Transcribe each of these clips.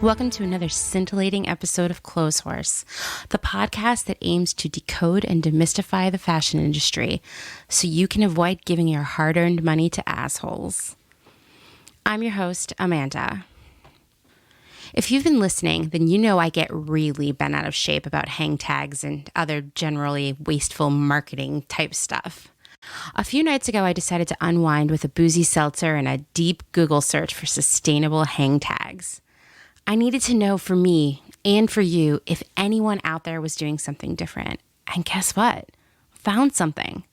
Welcome to another scintillating episode of Clotheshorse, the podcast that aims to decode and demystify the fashion industry so you can avoid giving your hard-earned money to assholes. I'm your host, Amanda. If you've been listening, then you know I get really bent out of shape about hang tags and other generally wasteful marketing type stuff. A few nights ago, I decided to unwind with a boozy seltzer and a deep Google search for sustainable hang tags. I needed to know for me and for you if anyone out there was doing something different. And guess what? Found something.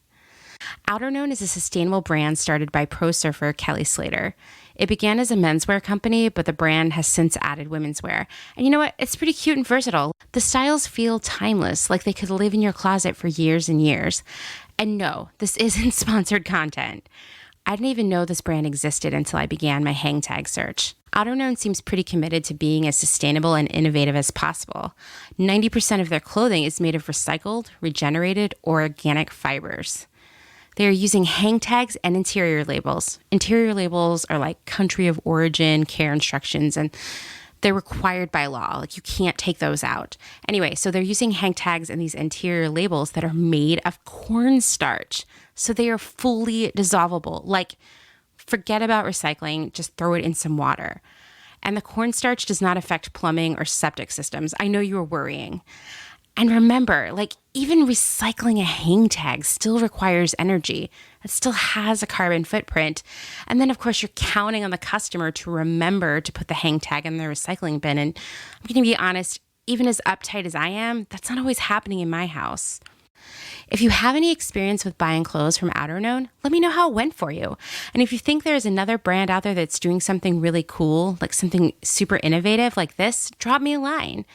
Outerknown is a sustainable brand started by pro surfer Kelly Slater. It began as a menswear company, but the brand has since added women's wear. And you know what? It's pretty cute and versatile. The styles feel timeless, like they could live in your closet for years and years. And no, this isn't sponsored content. I didn't even know this brand existed until I began my hang tag search. Outerknown seems pretty committed to being as sustainable and innovative as possible. 90% of their clothing is made of recycled, regenerated, or organic fibers. They are using hang tags and interior labels. Interior labels are like country of origin, care instructions, and they're required by law. Like, you can't take those out. Anyway, so they're using hang tags and these interior labels that are made of cornstarch. So they are fully dissolvable. Like, forget about recycling, just throw it in some water. And the cornstarch does not affect plumbing or septic systems. I know you were worrying. And remember, like, even recycling a hang tag still requires energy. It still has a carbon footprint. And then, of course, you're counting on the customer to remember to put the hang tag in the recycling bin. And I'm going to be honest, even as uptight as I am, that's not always happening in my house. If you have any experience with buying clothes from Outerknown, let me know how it went for you. And if you think there's another brand out there that's doing something really cool, like something super innovative like this, drop me a line.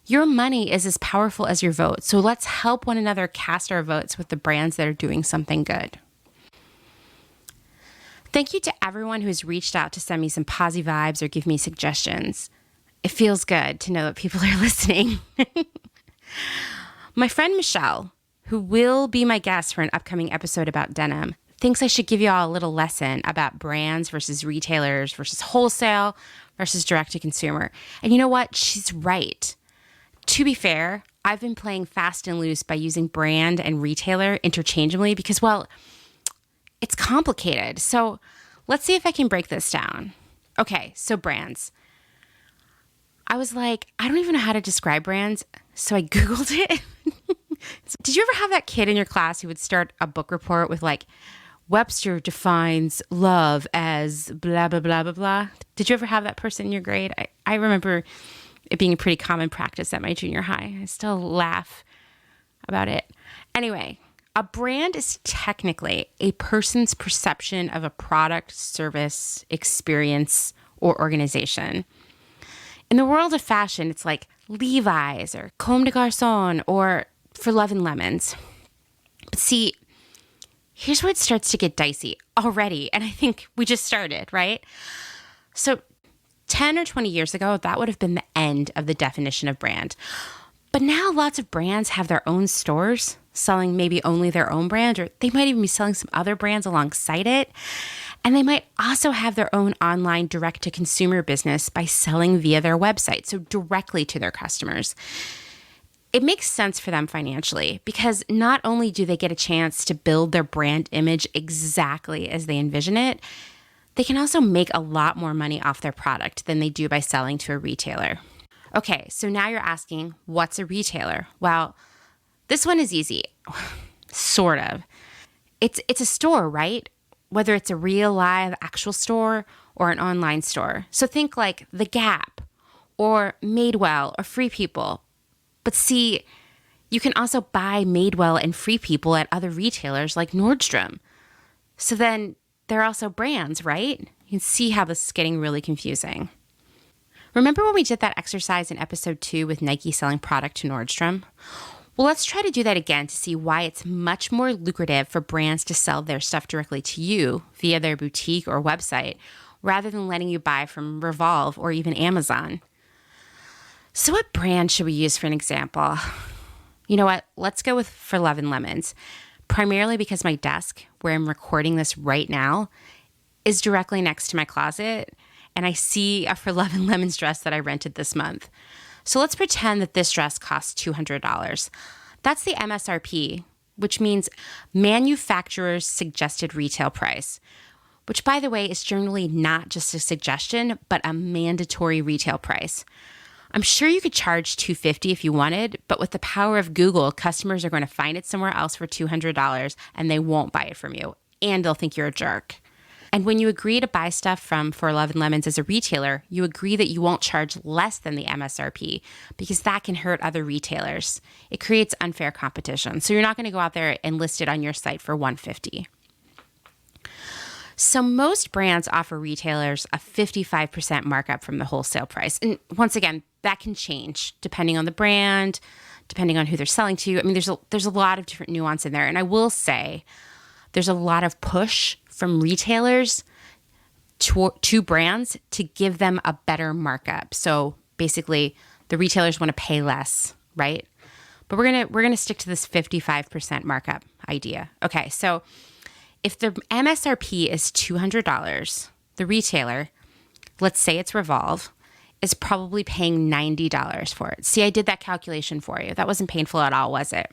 Your money is as powerful as your vote, so let's help one another cast our votes with the brands that are doing something good. Thank you to everyone who has reached out to send me some posy vibes or give me suggestions. It feels good to know that people are listening. My friend Michelle, who will be my guest for an upcoming episode about denim, thinks I should give you all a little lesson about brands versus retailers versus wholesale versus direct-to-consumer. And you know what? She's right. To be fair, I've been playing fast and loose by using brand and retailer interchangeably because, well, it's complicated. So let's see if I can break this down. Okay, so brands. I was like, I don't even know how to describe brands, so I Googled it. Did you ever have that kid in your class who would start a book report with like, Webster defines love as blah, blah, blah, blah, blah? Did you ever have that person in your grade? I remember it being a pretty common practice at my junior high. I still laugh about it. Anyway, a brand is technically a person's perception of a product, service, experience, or organization. In the world of fashion, it's like Levi's or Comme des Garçons or For Love and Lemons. But see, here's where it starts to get dicey already. And I think we just started, right? So 10 or 20 years ago, that would have been the end of the definition of brand. But now lots of brands have their own stores selling maybe only their own brand, or they might even be selling some other brands alongside it. And they might also have their own online direct-to-consumer business by selling via their website, so directly to their customers. It makes sense for them financially because not only do they get a chance to build their brand image exactly as they envision it, they can also make a lot more money off their product than they do by selling to a retailer. Okay, so now you're asking, what's a retailer? Well, this one is easy, sort of. It's a store, right? Whether it's a real, live, actual store or an online store. So think like The Gap or Madewell or Free People. But see, you can also buy Madewell and Free People at other retailers like Nordstrom. So then they're also brands, right? You can see how this is getting really confusing. Remember when we did that exercise in episode 2 with Nike selling product to Nordstrom? Well, let's try to do that again to see why it's much more lucrative for brands to sell their stuff directly to you via their boutique or website, rather than letting you buy from Revolve or even Amazon. So what brand should we use for an example? You know what? Let's go with For Love and Lemons, primarily because my desk, where I'm recording this right now, is directly next to my closet. and I see a For Love and Lemons dress that I rented this month. So let's pretend that this dress costs $200. That's the MSRP, which means manufacturer's suggested retail price, which, by the way, is generally not just a suggestion, but a mandatory retail price. I'm sure you could charge $250 if you wanted, but with the power of Google, customers are going to find it somewhere else for $200 and they won't buy it from you, and they'll think you're a jerk. And when you agree to buy stuff from For Love and Lemons as a retailer, you agree that you won't charge less than the MSRP because that can hurt other retailers. It creates unfair competition. So you're not going to go out there and list it on your site for $150. So most brands offer retailers a 55% markup from the wholesale price. And once again, that can change depending on the brand, depending on who they're selling to. I mean, there's a lot of different nuance in there. And I will say there's a lot of push from retailers to brands to give them a better markup. So basically, the retailers want to pay less, right? But we're gonna stick to this 55% markup idea. Okay, so if the MSRP is $200, the retailer, let's say it's Revolve, is probably paying $90 for it. See, I did that calculation for you. That wasn't painful at all, was it?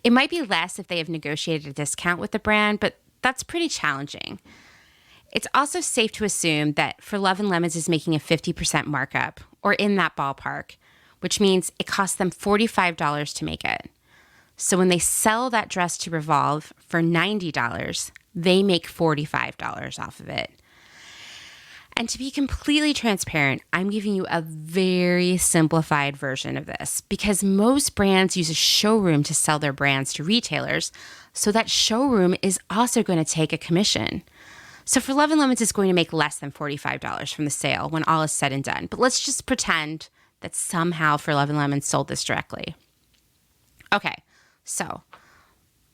It might be less if they have negotiated a discount with the brand, but that's pretty challenging. It's also safe to assume that For Love and Lemons is making a 50% markup, or in that ballpark, which means it costs them $45 to make it. So when they sell that dress to Revolve for $90, they make $45 off of it. And to be completely transparent, I'm giving you a very simplified version of this because most brands use a showroom to sell their brands to retailers. So that showroom is also going to take a commission. So For Love and Lemons is going to make less than $45 from the sale when all is said and done. But let's just pretend that somehow For Love and Lemons sold this directly. Okay, so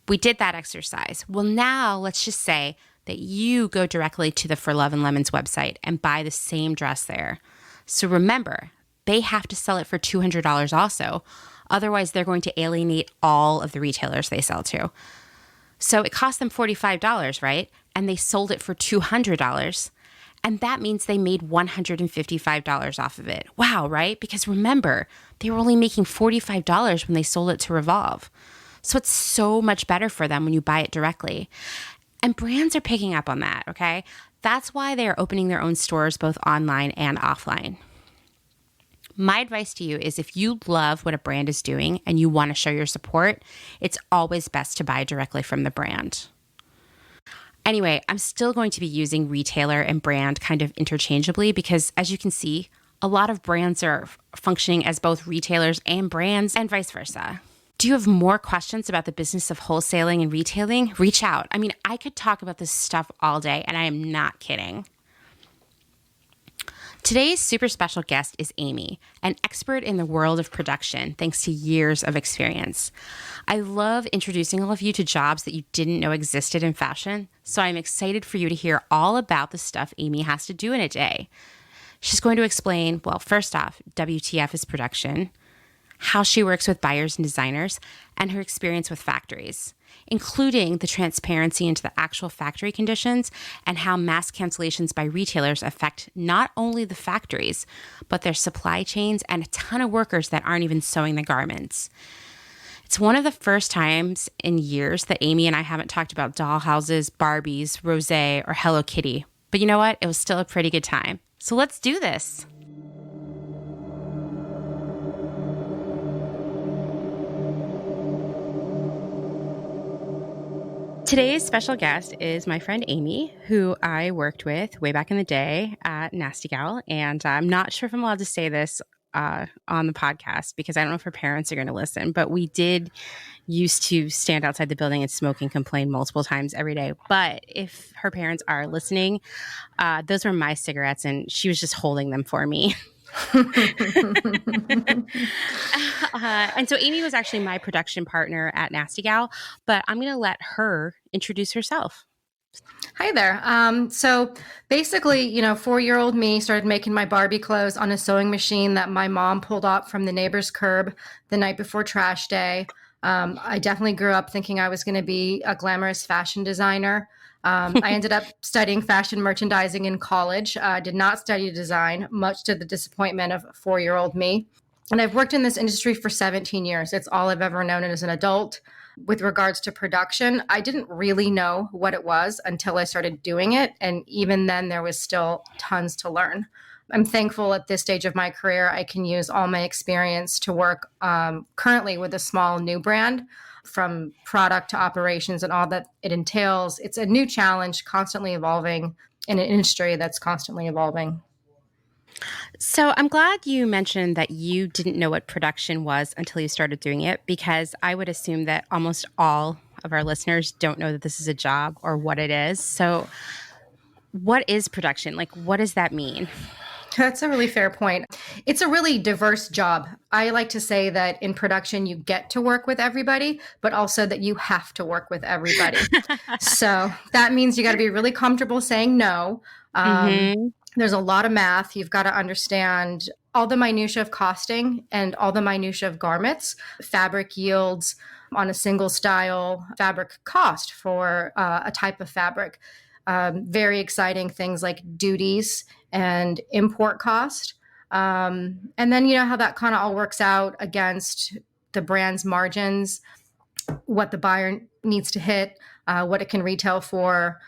we did that exercise. Well, now let's just say that you go directly to the For Love and Lemons website and buy the same dress there. So remember, they have to sell it for $200 also. Otherwise, they're going to alienate all of the retailers they sell to. So it cost them $45, right? And they sold it for $200. And that means they made $155 off of it. Wow, right? Because remember, they were only making $45 when they sold it to Revolve. So it's so much better for them when you buy it directly. And brands are picking up on that, okay? That's why they are opening their own stores both online and offline. My advice to you is if you love what a brand is doing and you want to show your support, it's always best to buy directly from the brand. Anyway, I'm still going to be using retailer and brand kind of interchangeably because, as you can see, a lot of brands are functioning as both retailers and brands and vice versa. Do you have more questions about the business of wholesaling and retailing? Reach out. I mean, I could talk about this stuff all day, and I am not kidding. Today's super special guest is Amy, an expert in the world of production, thanks to years of experience. I love introducing all of you to jobs that you didn't know existed in fashion, so I'm excited for you to hear all about the stuff Amy has to do in a day. She's going to explain, well, first off, WTF is production, how she works with buyers and designers, and her experience with factories, including the transparency into the actual factory conditions and how mass cancellations by retailers affect not only the factories, but their supply chains and a ton of workers that aren't even sewing the garments. It's one of the first times in years that Amy and I haven't talked about dollhouses, Barbies, Rosé, or Hello Kitty. But you know what? It was still a pretty good time. So let's do this. Today's special guest is my friend Amy, who I worked with way back in the day at Nasty Gal. And I'm not sure if I'm allowed to say this on the podcast because I don't know if her parents are going to listen, but we did used to stand outside the building and smoke and complain multiple times every day. But if her parents are listening, those were my cigarettes and she was just holding them for me. And so Amy was actually my production partner at Nasty Gal, but I'm going to let her introduce herself. Hi there. So basically, 4-year-old me started making my Barbie clothes on a sewing machine that my mom pulled up from the neighbor's curb the night before trash day. I definitely grew up thinking I was going to be a glamorous fashion designer. I ended up studying fashion merchandising in college. Did not study design, much to the disappointment of 4-year-old me. And I've worked in this industry for 17 years. It's all I've ever known as an adult. With regards to production, I didn't really know what it was until I started doing it. And even then, there was still tons to learn. I'm thankful at this stage of my career, I can use all my experience to work currently with a small new brand, from product to operations and all that it entails. It's a new challenge, constantly evolving in an industry that's constantly evolving. So I'm glad you mentioned that you didn't know what production was until you started doing it, because I would assume that almost all of our listeners don't know that this is a job or what it is. So what is production? Like, what does that mean? That's a really fair point. It's a really diverse job. I like to say that in production, you get to work with everybody, but also that you have to work with everybody. So that means you got to be really comfortable saying no. Hmm. There's a lot of math. You've got to understand all the minutia of costing and all the minutia of garments, fabric yields on a single style, fabric cost for a type of fabric. Very exciting things like duties and import cost. And then, how that kind of all works out against the brand's margins, what the buyer needs to hit, what it can retail for.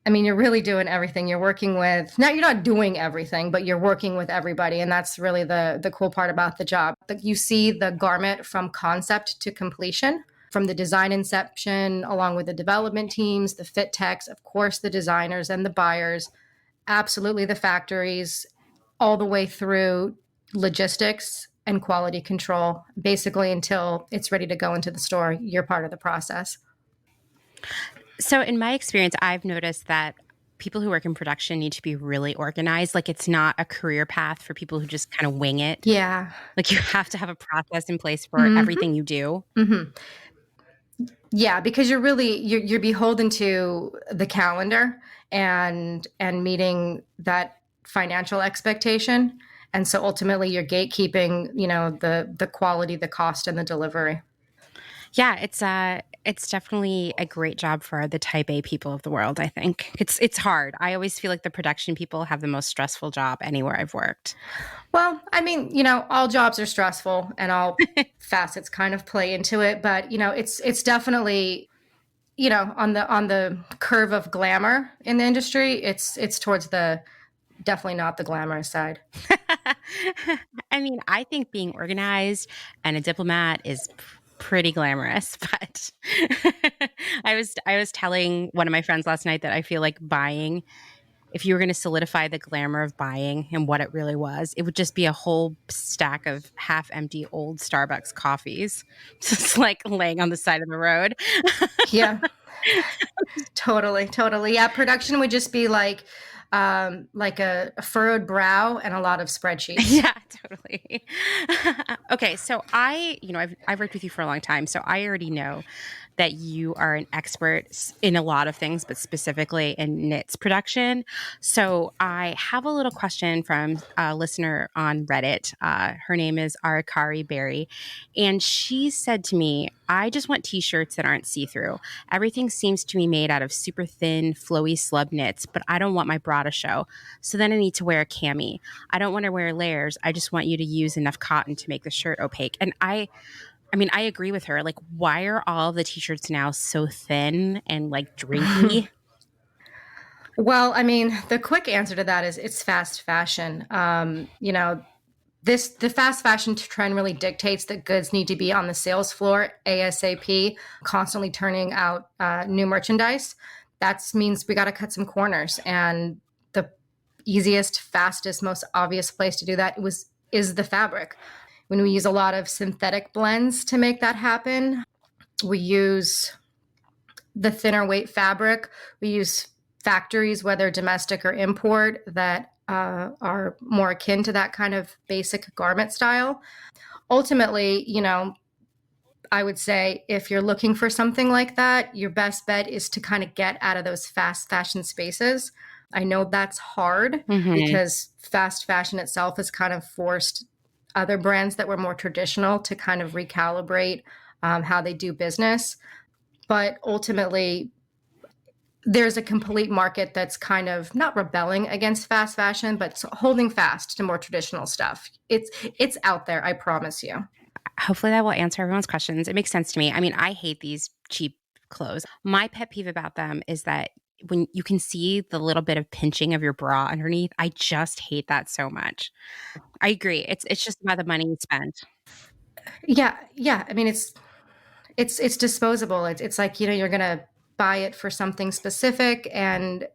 I mean, you're really doing everything. You're working with, now you're not doing everything, but you're working with everybody. And that's really the cool part about the job. You see the garment from concept to completion, from the design inception, along with the development teams, the fit techs, of course, the designers and the buyers, absolutely the factories, all the way through logistics and quality control, basically until it's ready to go into the store. You're part of the process. So in my experience, I've noticed that people who work in production need to be really organized. Like, it's not a career path for people who just kind of wing it. Yeah. Like, you have to have a process in place for Mm-hmm. everything you do. Mm-hmm. Yeah, because you're beholden to the calendar and meeting that financial expectation. And so ultimately you're gatekeeping, the quality, the cost, and the delivery. Yeah, it's definitely a great job for the type A people of the world, I think. It's hard. I always feel like the production people have the most stressful job anywhere I've worked. Well, I mean, all jobs are stressful and all facets kind of play into it, but it's definitely, on the curve of glamour in the industry, it's towards the definitely not the glamorous side. I mean, I think being organized and a diplomat is pretty glamorous, but I was telling one of my friends last night that I feel like buying, if you were going to solidify the glamour of buying and what it really was, it would just be a whole stack of half empty old Starbucks coffees, just like laying on the side of the road. Yeah, totally, totally. Yeah, production would just be like a furrowed brow and a lot of spreadsheets. Yeah, totally. Okay, so I've worked with you for a long time, so I already know that you are an expert in a lot of things, but specifically in knits production. So I have a little question from a listener on Reddit. Her name is Arakari Berry, and she said to me, "I just want t-shirts that aren't see-through. Everything seems to be made out of super thin, flowy slub knits, but I don't want my bra to show. So then I need to wear a cami. I don't want to wear layers. I just want you to use enough cotton to make the shirt opaque." And I mean, I agree with her. Like, why are all the t-shirts now so thin and like drinky? Well, I mean, the quick answer to that is it's fast fashion. The fast fashion trend really dictates that goods need to be on the sales floor ASAP, constantly turning out new merchandise. That means we got to cut some corners, and the easiest, fastest, most obvious place to do that is the fabric. When we use a lot of synthetic blends to make that happen, we use the thinner weight fabric. We use factories, whether domestic or import, that are more akin to that kind of basic garment style. Ultimately, I would say if you're looking for something like that, your best bet is to kind of get out of those fast fashion spaces. I know that's hard Hmm. because fast fashion itself has kind of forced other brands that were more traditional to kind of recalibrate how they do business. But ultimately, there's a complete market that's kind of not rebelling against fast fashion, but holding fast to more traditional stuff. It's out there, I promise you. Hopefully that will answer everyone's questions. It makes sense to me. I mean, I hate these cheap clothes. My pet peeve about them is that when you can see the little bit of pinching of your bra underneath, I just hate that so much. I agree. It's just about the money you spend. Yeah, yeah. I mean, it's disposable. It's like, you're gonna buy it for something specific, and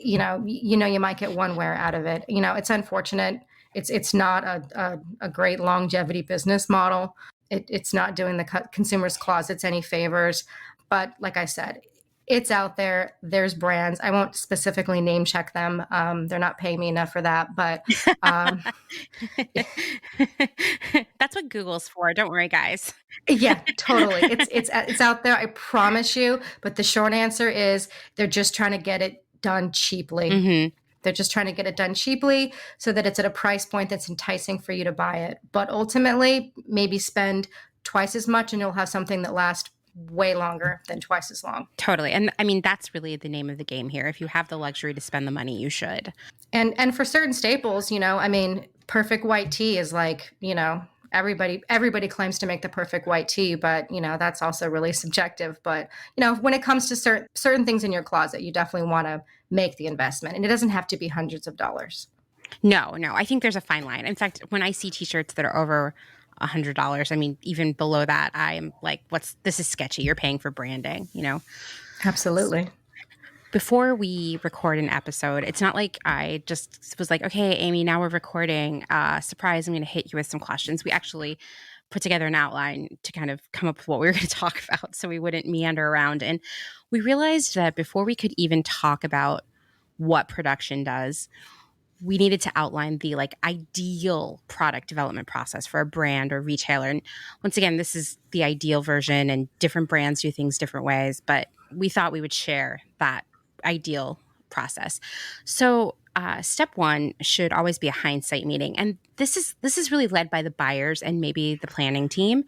you might get one wear out of it. It's unfortunate. It's not a great longevity business model. It's not doing the consumers' closets any favors. But like I said, it's out there. There's brands. I won't specifically name check them. They're not paying me enough for that. But um, That's what Google's for. Don't worry, guys. yeah, totally. It's out there. I promise you. But the short answer is they're just trying to get it done cheaply. Hmm. They're just trying to get it done cheaply so that it's at a price point that's enticing for you to buy it. But ultimately, maybe spend twice as much and you'll have something that lasts way longer than twice as long. Totally. And I mean, that's really the name of the game here. If you have the luxury to spend the money, you should. And for certain staples, I mean, perfect white tea is like, everybody claims to make the perfect white tea, but that's also really subjective. But when it comes to certain things in your closet, you definitely want to make the investment, and it doesn't have to be hundreds of dollars. No, no. I think there's a fine line. In fact, when I see t-shirts that are over $100, I mean, even below that, I am like, this is sketchy. You're paying for branding. Absolutely. Before we record an episode, it's not like I just was like, okay, Amy, now we're recording. Surprise, I'm going to hit you with some questions. We actually put together an outline to kind of come up with what we were going to talk about so we wouldn't meander around. And we realized that before we could even talk about what production does, we needed to outline the ideal product development process for a brand or retailer. And once again, this is the ideal version, and different brands do things different ways, but we thought we would share that ideal process. So step one should always be a hindsight meeting, and this is really led by the buyers and maybe the planning team.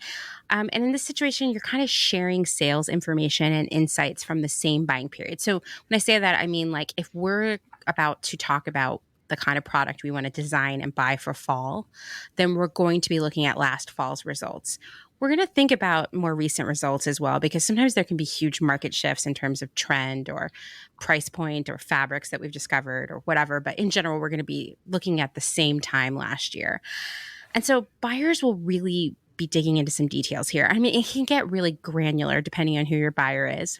And in this situation, you're kind of sharing sales information and insights from the same buying period. So when I say that, I mean, like, if we're about to talk about the kind of product we want to design and buy for fall, then we're going to be looking at last fall's results. We're going to think about more recent results as well, because sometimes there can be huge market shifts in terms of trend or price point or fabrics that we've discovered or whatever. But in general, we're going to be looking at the same time last year. And so buyers will really be digging into some details here. I mean, it can get really granular depending on who your buyer is.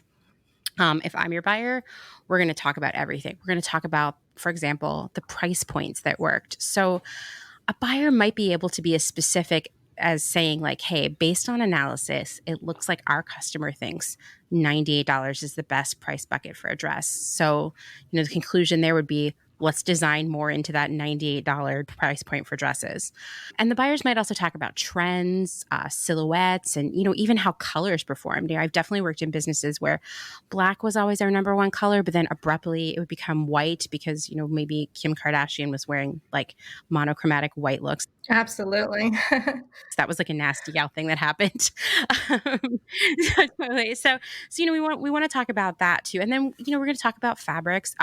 If I'm your buyer, we're going to talk about everything. We're going to talk about, for example, the price points that worked. So a buyer might be able to be as specific as saying, like, hey, based on analysis, it looks like our customer thinks $98 is the best price bucket for a dress. So, the conclusion there would be, let's design more into that $98 price point for dresses. And the buyers might also talk about trends, silhouettes, and even how colors performed. I've definitely worked in businesses where black was always our number one color, but then abruptly it would become white because maybe Kim Kardashian was wearing like monochromatic white looks. Absolutely. That was like a nasty gal thing that happened. um, totally. So we want to talk about that too, and then we're going to talk about fabrics.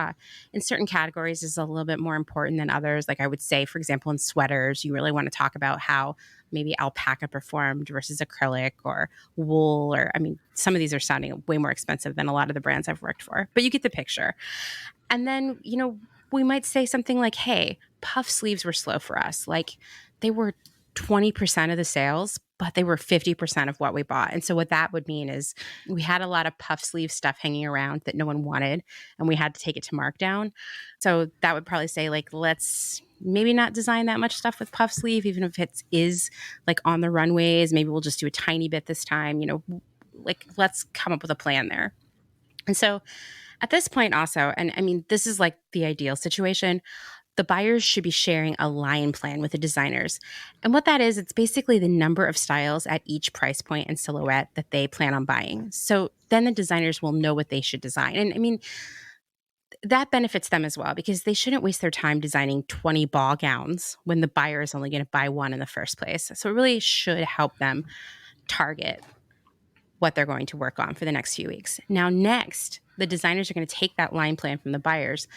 In certain categories is a little bit more important than others. Like I would say, for example, in sweaters, you really want to talk about how maybe alpaca performed versus acrylic or wool, or I mean, some of these are sounding way more expensive than a lot of the brands I've worked for, but you get the picture. And then we might say something like, hey, puff sleeves were slow for us. Like they were 20% of the sales, but they were 50% of what we bought. And so what that would mean is we had a lot of puff sleeve stuff hanging around that no one wanted, and we had to take it to markdown. So that would probably say, like, let's maybe not design that much stuff with puff sleeve, even if it is like on the runways. Maybe we'll just do a tiny bit this time, like let's come up with a plan there. And so at this point also, and I mean, this is like the ideal situation, the buyers should be sharing a line plan with the designers. And what that is, it's basically the number of styles at each price point and silhouette that they plan on buying. So then the designers will know what they should design. And I mean, that benefits them as well, because they shouldn't waste their time designing 20 ball gowns when the buyer is only going to buy one in the first place. So it really should help them target what they're going to work on for the next few weeks. Now, next, the designers are going to take that line plan from the buyers,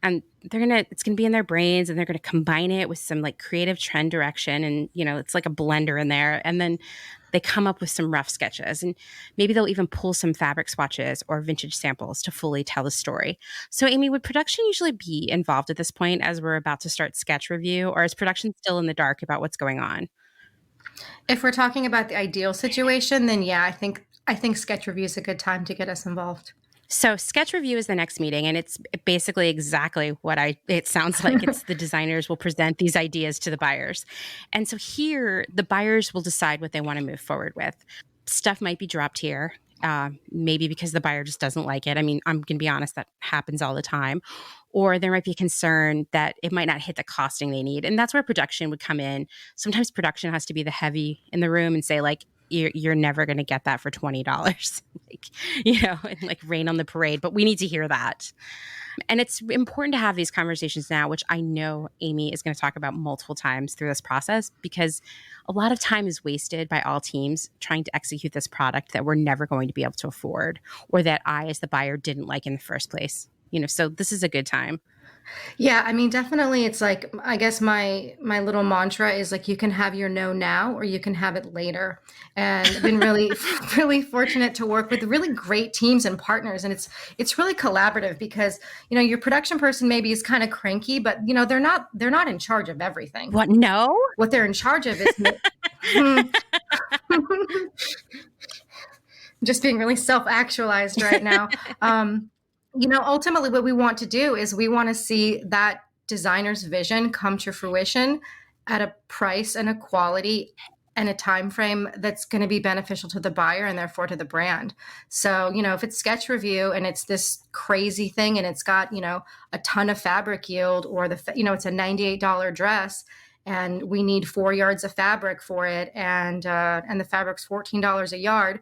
and it's going to be in their brains, and they're going to combine it with some like creative trend direction. And, it's like a blender in there. And then they come up with some rough sketches, and maybe they'll even pull some fabric swatches or vintage samples to fully tell the story. So, Amy, would production usually be involved at this point as we're about to start sketch review, or is production still in the dark about what's going on? If we're talking about the ideal situation, then yeah, I think sketch review is a good time to get us involved. So sketch review is the next meeting, and it's basically exactly what it sounds like. It's the designers will present these ideas to the buyers. And so here, the buyers will decide what they want to move forward with. Stuff might be dropped here, maybe because the buyer just doesn't like it. I mean, I'm going to be honest, that happens all the time. Or there might be a concern that it might not hit the costing they need. And that's where production would come in. Sometimes production has to be the heavy in the room and say, like, you're never going to get that for $20, like, and like rain on the parade, but we need to hear that. And it's important to have these conversations now, which I know Amy is going to talk about multiple times through this process, because a lot of time is wasted by all teams trying to execute this product that we're never going to be able to afford, or that I, as the buyer, didn't like in the first place. So this is a good time. Yeah, I mean, definitely it's like, I guess my little mantra is like, you can have your no now or you can have it later. And I've been really really fortunate to work with really great teams and partners, and it's really collaborative because, your production person maybe is kind of cranky, but they're not in charge of everything. What? No? What they're in charge of is just being really self-actualized right now. Ultimately what we want to do is we want to see that designer's vision come to fruition at a price and a quality and a time frame that's going to be beneficial to the buyer and therefore to the brand. So, if it's sketch review and it's this crazy thing and it's got, a ton of fabric yield, or it's a $98 dress and we need 4 yards of fabric for it, and the fabric's $14 a yard,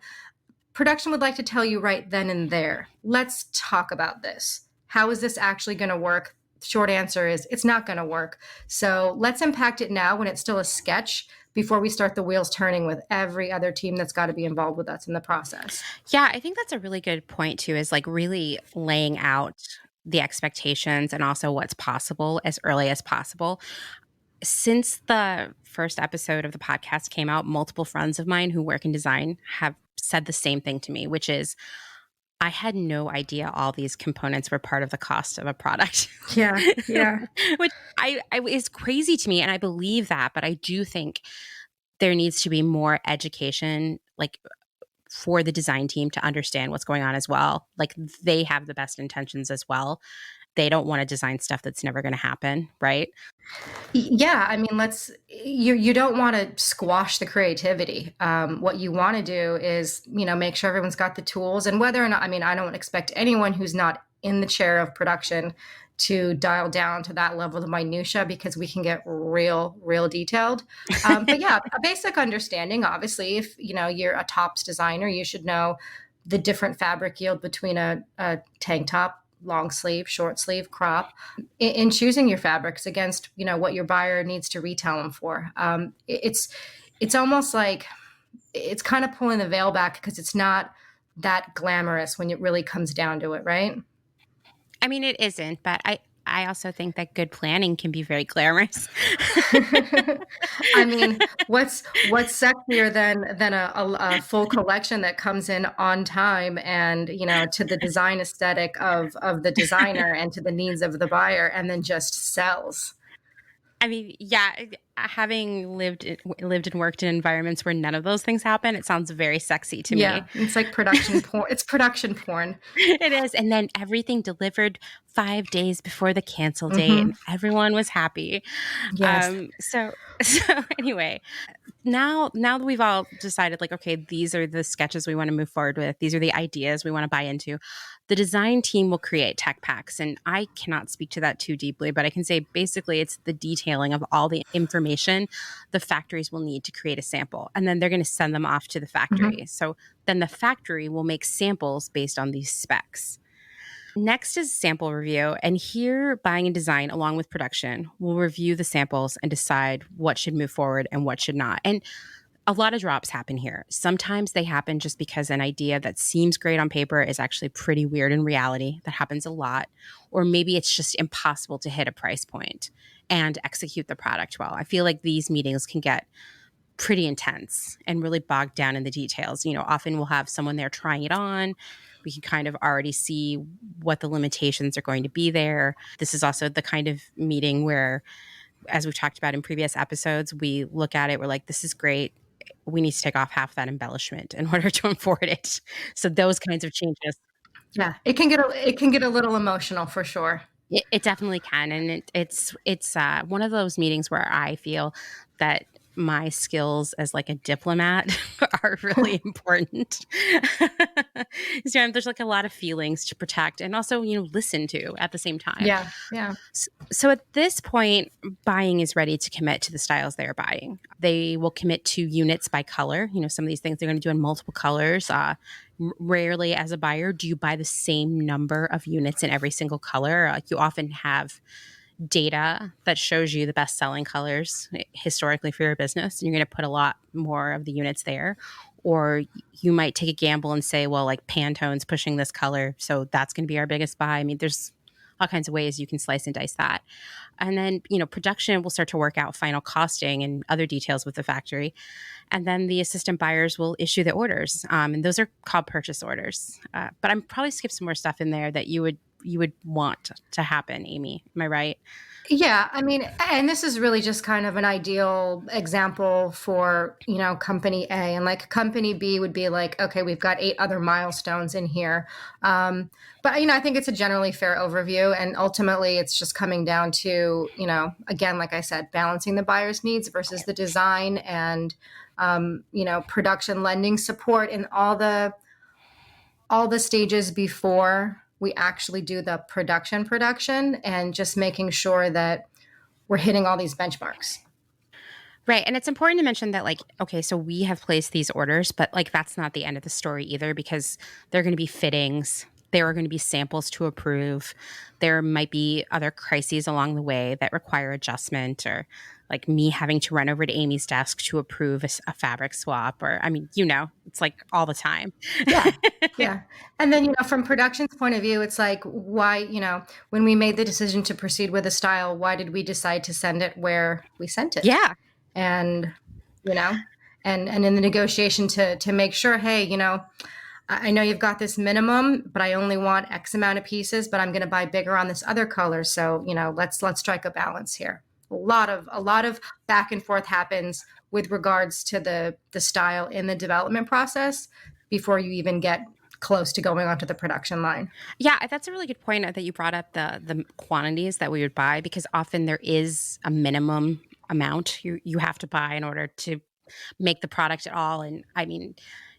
production would like to tell you right then and there, let's talk about this. How is this actually going to work? Short answer is it's not going to work. So let's impact it now when it's still a sketch, before we start the wheels turning with every other team that's got to be involved with us in the process. Yeah, I think that's a really good point too, is like really laying out the expectations and also what's possible as early as possible. Since the first episode of the podcast came out, multiple friends of mine who work in design have said the same thing to me, which is, I had no idea all these components were part of the cost of a product. Yeah, yeah. Which I is crazy to me, and I believe that, but I do think there needs to be more education, like, for the design team to understand what's going on as well. Like, they have the best intentions as well. They don't want to design stuff that's never going to happen, right? Yeah, I mean, you don't want to squash the creativity. What you want to do is, make sure everyone's got the tools, and whether or not, I mean, I don't expect anyone who's not in the chair of production to dial down to that level of minutia, because we can get real detailed. But yeah, a basic understanding, obviously, if, you're a tops designer, you should know the different fabric yield between a tank top, long sleeve, short sleeve, crop, in choosing your fabrics against, what your buyer needs to retail them for. It's almost like it's kind of pulling the veil back, because it's not that glamorous when it really comes down to it, right? I mean, it isn't, but I also think that good planning can be very glamorous. I mean, what's sexier than a full collection that comes in on time and, to the design aesthetic of the designer and to the needs of the buyer, and then just sells. I mean, yeah, having lived and worked in environments where none of those things happen, it sounds very sexy to me. Yeah, it's like production porn. It's production porn. It is. And then everything delivered 5 days before the cancel date, and everyone was happy. Yes. So anyway, now that we've all decided, like, okay, these are the sketches we want to move forward with, these are the ideas we want to buy into, the design team will create tech packs. And I cannot speak to that too deeply, but I can say basically it's the detailing of all the information the factories will need to create a sample. And then they're going to send them off to the factory. So then the factory will make samples based on these specs. Next is sample review. And here, buying and design, along with production, will review the samples and decide what should move forward and what should not. And a lot of drops happen here. Sometimes they happen just because an idea that seems great on paper is actually pretty weird in reality. That happens a lot. Or maybe it's just impossible to hit a price point and execute the product well. I feel like these meetings can get pretty intense and really bogged down in the details. Often we'll have someone there trying it on. We can kind of already see what the limitations are going to be there. This is also the kind of meeting where, as we've talked about in previous episodes, we look at it, we're like, this is great. We need to take off half that embellishment in order to afford it. So those kinds of changes. Yeah, it can get a little emotional for sure. It definitely can, and it's one of those meetings where I feel that my skills as like a diplomat are really important. So there's like a lot of feelings to protect and also listen to at the same time. Yeah, yeah. So at this point, buying is ready to commit to the styles they are buying. They will commit to units by color. Some of these things they're going to do in multiple colors. Rarely, as a buyer, do you buy the same number of units in every single color. You often have data that shows you the best selling colors historically for your business, and you're going to put a lot more of the units there. Or you might take a gamble and say, well, like Pantone's pushing this color, so that's going to be our biggest buy. I mean, there's all kinds of ways you can slice and dice that. And then, production will start to work out final costing and other details with the factory. And then the assistant buyers will issue the orders. And those are called purchase orders. But I'm probably skipped some more stuff in there that you would want to happen, Amy. Am I right? Yeah, I mean, and this is really just kind of an ideal example for, company A. And like company B would be like, okay, we've got 8 other milestones in here. But, I think it's a generally fair overview. And ultimately, it's just coming down to, again, like I said, balancing the buyer's needs versus the design and, production lending support in all the stages before we actually do the production and just making sure that we're hitting all these benchmarks. Right. And it's important to mention that, like, okay, so we have placed these orders, but like that's not the end of the story either, because there are going to be fittings. There are going to be samples to approve. There might be other crises along the way that require adjustment, or like me having to run over to Amy's desk to approve a fabric swap. Or, I mean, it's like all the time. Yeah. Yeah. And then, from production's point of view, it's like, why, when we made the decision to proceed with a style, why did we decide to send it where we sent it? Yeah. And, you know, and in the negotiation to make sure, hey, I know you've got this minimum, but I only want X amount of pieces, but I'm going to buy bigger on this other color. So, let's strike a balance here. A lot of back and forth happens with regards to the style in the development process before you even get close to going onto the production line. Yeah, that's a really good point that you brought up the quantities that we would buy, because often there is a minimum amount you have to buy in order to make the product at all. And I mean,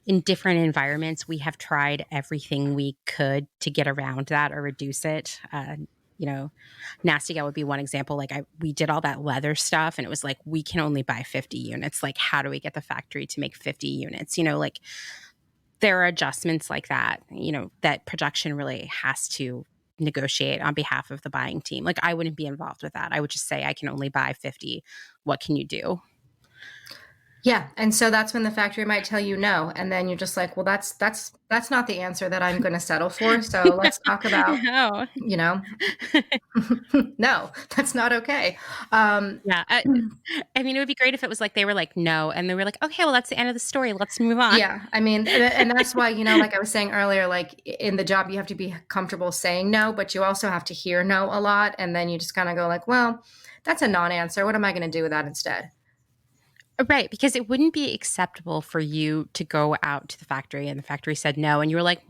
in different environments, we have tried everything we could to get around that or reduce it. Nasty Gal would be one example. Like we did all that leather stuff, and it was like, we can only buy 50 units. Like, how do we get the factory to make 50 units? Like there are adjustments like that, that production really has to negotiate on behalf of the buying team. Like I wouldn't be involved with that. I would just say, I can only buy 50. What can you do? Yeah, and so that's when the factory might tell you no, and then you're just like, well, that's not the answer that I'm going to settle for. So let's talk about, No. no, that's not okay. Yeah. I mean, it would be great if it was like they were like, no. And they were like, okay, well, that's the end of the story. Let's move on. Yeah. I mean, and that's why, like I was saying earlier, like in the job, you have to be comfortable saying no, but you also have to hear no a lot. And then you just kind of go like, well, that's a non-answer. What am I going to do with that instead? Right. Because it wouldn't be acceptable for you to go out to the factory and the factory said no. And you were like,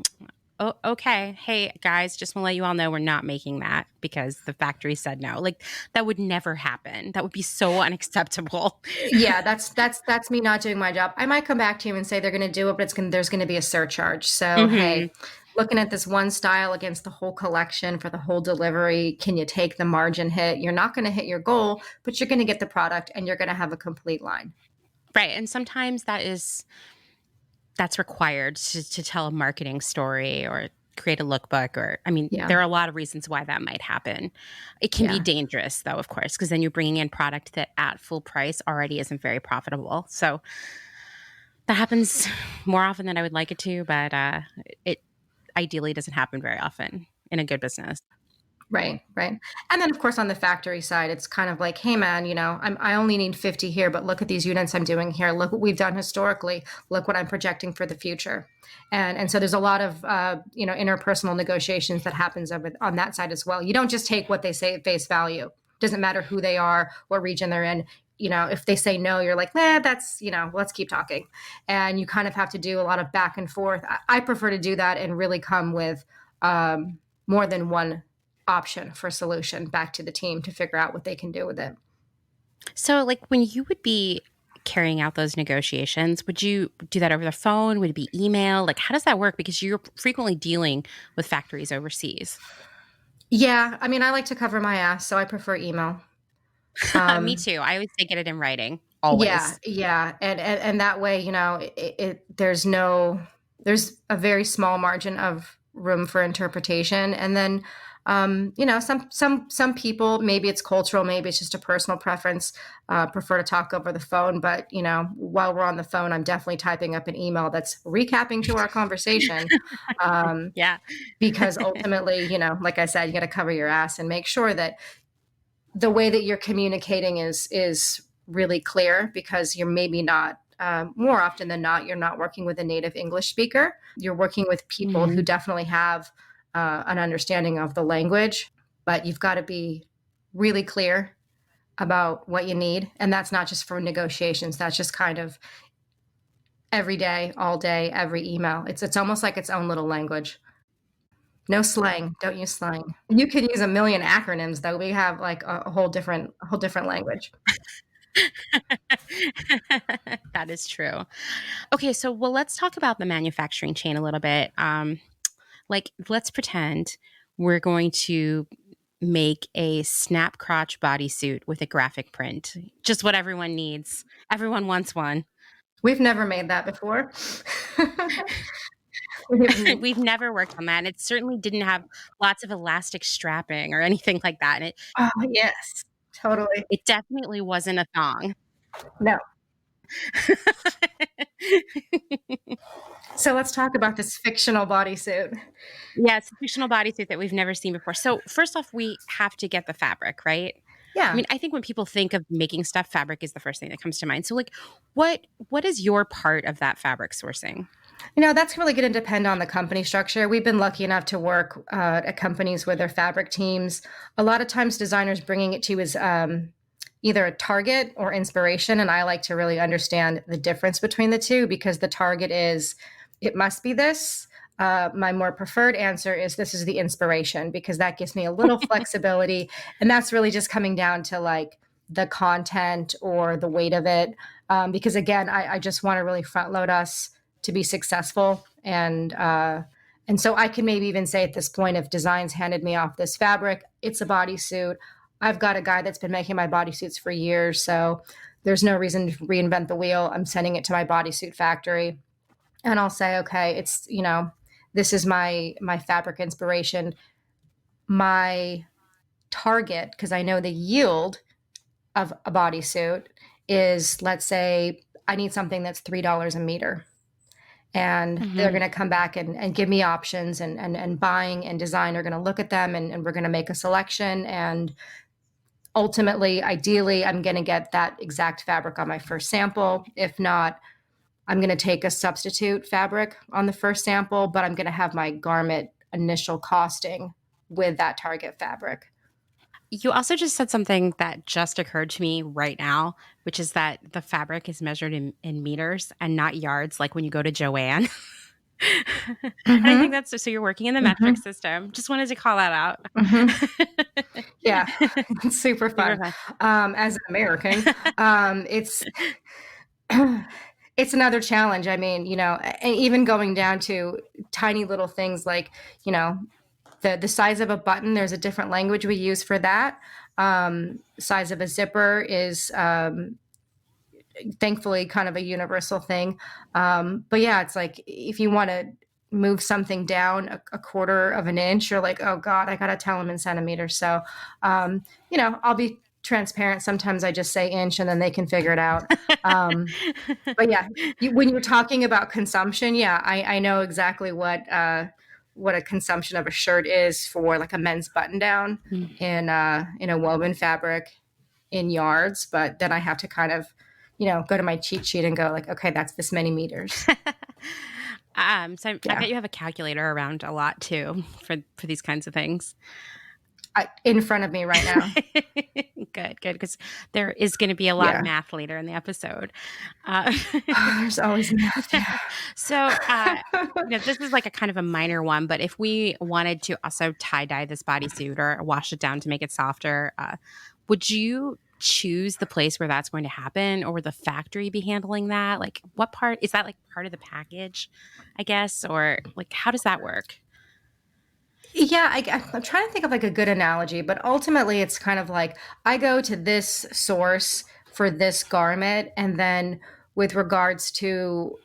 oh, okay. Hey, guys, just want to let you all know we're not making that because the factory said no. Like that would never happen. That would be so unacceptable. Yeah, that's me not doing my job. I might come back to you and say they're going to do it, but there's going to be a surcharge. So, hey, looking at this one style against the whole collection for the whole delivery, can you take the margin hit? You're not going to hit your goal, but you're going to get the product and you're going to have a complete line. Right. And sometimes that's required to tell a marketing story or create a lookbook, or, I mean, there are a lot of reasons why that might happen. It can be dangerous though, of course, because then you're bringing in product that at full price already isn't very profitable. So That happens more often than I would like it to, but it ideally doesn't happen very often in a good business. Right, right. And then, of course, on the factory side, it's kind of like, hey, man, I only need 50 here, but look at these units I'm doing here. Look what we've done historically. Look what I'm projecting for the future. And so there's a lot of, interpersonal negotiations that happens on that side as well. You don't just take what they say at face value. Doesn't matter who they are, what region they're in. If they say no, you're like, nah, that's, let's keep talking. And you kind of have to do a lot of back and forth. I prefer to do that and really come with more than one option for solution back to the team to figure out what they can do with it. So, like, when you would be carrying out those negotiations, would you do that over the phone? Would it be email? Like, how does that work? Because you're frequently dealing with factories overseas. Yeah, I mean, I like to cover my ass, so I prefer email. Me Um, too. I always say get it in writing, yeah, always. yeah, and that way, there's a very small margin of room for interpretation, and then, some people, maybe it's cultural, maybe it's just a personal preference, prefer to talk over the phone. But while we're on the phone, I'm definitely typing up an email that's recapping to our conversation. Um, Yeah. because ultimately, like I said, you got to cover your ass and make sure that the way that you're communicating is really clear, because you're maybe not, more often than not, you're not working with a native English speaker. You're working with people who Hmm. definitely have an understanding of the language, but you've got to be really clear about what you need. And that's not just for negotiations. That's just kind of every day, all day, every email. It's almost like its own little language. No slang. Don't use slang. You could use a million acronyms though. We have like a whole different language. That is true. Okay, so well, let's talk about the manufacturing chain a little bit. Like, let's pretend we're going to make a snap crotch bodysuit with a graphic print. Just what everyone needs. Everyone wants one. We've never made that before. We've- We've never worked on that. And it certainly didn't have lots of elastic strapping or anything like that. And oh yes, totally. it definitely wasn't a thong. No. So let's talk about this fictional bodysuit. Yeah, it's a fictional bodysuit that we've never seen before. So first off, we have to get the fabric, right? I Yeah. mean, I think when people think of making stuff, fabric is the first thing that comes to mind. So like what is your part of that fabric sourcing? That's really going to depend on the company structure. We've been lucky enough to work at companies with their fabric teams. A lot of times, designers bringing it to you is either a target or inspiration. And I like to really understand the difference between the two, because the target is, it must be this. My more preferred answer is, this is the inspiration, because that gives me a little flexibility. And that's really just coming down to like the content or the weight of it. Because again, I just want to really front load us to be successful. And so I can maybe even say at this point, if designs handed me off this fabric, it's a bodysuit. I've got a guy that's been making my bodysuits for years, so there's no reason to reinvent the wheel. I'm sending it to my bodysuit factory, and I'll say, okay, it's this is my fabric inspiration. My target, because I know the yield of a bodysuit is, let's say, I need something that's $3 a meter, and they're Hmm. going to come back and give me options, and buying and design are going to look at them, and we're going to make a selection. And ultimately, ideally, I'm going to get that exact fabric on my first sample. If not, I'm going to take a substitute fabric on the first sample, but I'm going to have my garment initial costing with that target fabric. You also just said something that just occurred to me right now, which is that the fabric is measured in meters and not yards, like when you go to Joanne. And I think Mm-hmm. that's so you're working in the metric Mm-hmm. system. Just wanted to call that out. Mm-hmm. Yeah, it's super Super fun. fun. As an American, it's it's another challenge. I mean, and even going down to tiny little things like, you know, the size of a button. There's a different language we use for that. Size of a zipper is thankfully kind of a universal thing. But yeah, it's like if you want to move something down a quarter of an inch, you're like, oh God, I got to tell them in centimeters. So, I'll be transparent. Sometimes I just say inch and then they can figure it out. But yeah, when you're talking about consumption, yeah, I know exactly what a consumption of a shirt is for like a men's button down in a woven fabric in yards. But then I have to kind of, go to my cheat sheet and go like, okay, that's this many meters. I Yeah. bet you have a calculator around a lot too for these kinds of things. In front of me right now. Good, because there is going to be a lot of Yeah. math later in the episode. Uh, There's always math. Yeah. so, this is like a kind of a minor one, but if we wanted to also tie dye this bodysuit or wash it down to make it softer, would you choose the place where that's going to happen, or would the factory be handling that? Like, what part is that, like part of the package, I guess, or like how does that work? Yeah, I'm trying to think of like a good analogy, but ultimately it's kind of like I go to this source for this garment, and then with regards to,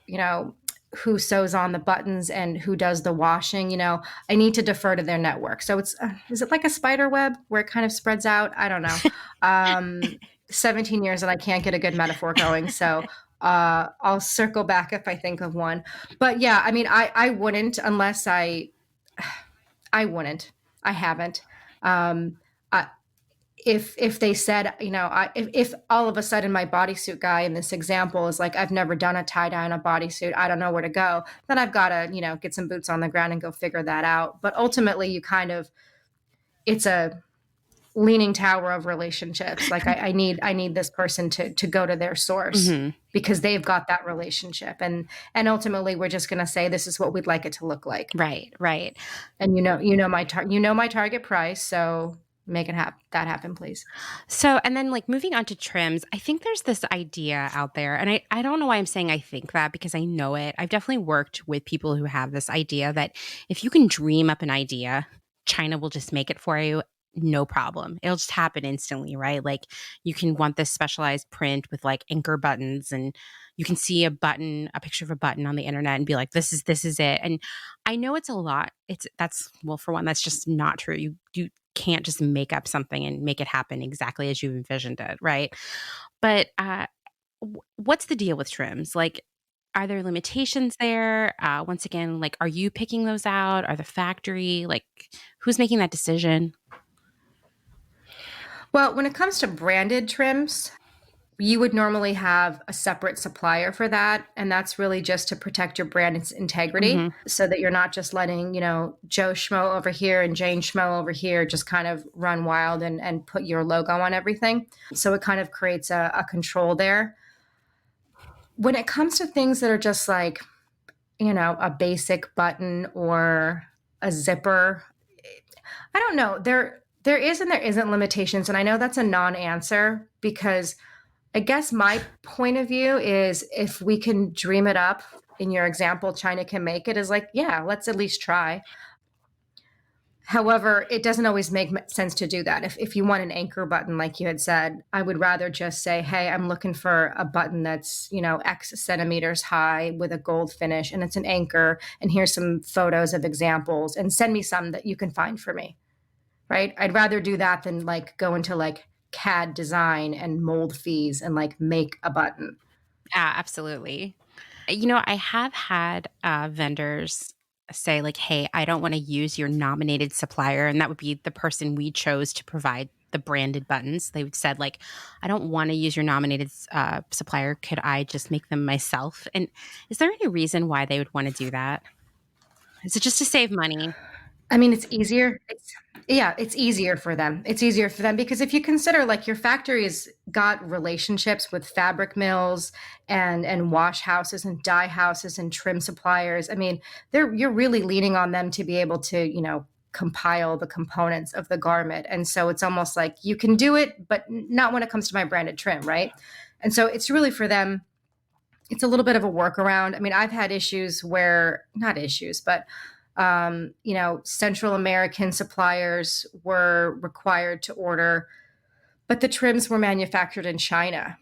who sews on the buttons and who does the washing, I need to defer to their network. So is it like a spider web where it kind of spreads out? I don't know. 17 years and I can't get a good metaphor going. So I'll circle back if I think of one. But yeah, I mean, I wouldn't unless I wouldn't. I haven't. Um, I, if they said, if all of a sudden my bodysuit guy in this example is like, I've never done a tie dye on a bodysuit, I don't know where to go, then I've got to, get some boots on the ground and go figure that out. But ultimately, it's a leaning tower of relationships. Like I need this person to go to their source Mm-hmm. because they've got that relationship, and ultimately we're just going to say this is what we'd like it to look like. Right. And my target price, so make it that happen, please. So, and then like moving on to trims, I think there's this idea out there, and I don't know why I'm saying I think that because I know it. I've definitely worked with people who have this idea that if you can dream up an idea, China will just make it for you. No problem. It'll just happen instantly, right? Like you can want this specialized print with like anchor buttons, and you can see a picture of a button on the internet and be like, this is it. And I know it's a lot. For one, that's just not true. You can't just make up something and make it happen exactly as you envisioned it, right? But what's the deal with trims? Like, are there limitations there? Once again, like, are you picking those out? Are the factory like who's making that decision? Well, when it comes to branded trims, you would normally have a separate supplier for that. And that's really just to protect your brand's integrity Mm-hmm. so that you're not just letting, Joe Schmo over here and Jane Schmo over here just kind of run wild and put your logo on everything. So it kind of creates a control there. When it comes to things that are just like, a basic button or a zipper, I don't know. There is and there isn't limitations. And I know that's a non-answer because I guess my point of view is if we can dream it up in your example, China can make it is like, yeah, let's at least try. However, it doesn't always make sense to do that. If you want an anchor button, like you had said, I would rather just say, hey, I'm looking for a button that's, X centimeters high with a gold finish and it's an anchor. And here's some photos of examples and send me some that you can find for me. Right. I'd rather do that than like go into like CAD design and mold fees and like make a button. Yeah, absolutely. I have had vendors say like, hey, I don't want to use your nominated supplier. And that would be the person we chose to provide the branded buttons. They would said like, I don't want to use your nominated supplier. Could I just make them myself? And is there any reason why they would want to do that? Is it just to save money? I mean, it's easier. It's easier for them. It's easier for them because if you consider like your factory's got relationships with fabric mills and wash houses and dye houses and trim suppliers. I mean, you're really leaning on them to be able to, compile the components of the garment. And so it's almost like you can do it, but not when it comes to my branded trim, right? And so it's really for them, it's a little bit of a workaround. I mean, I've had issues where, not issues, but Central American suppliers were required to order, but the trims were manufactured in China.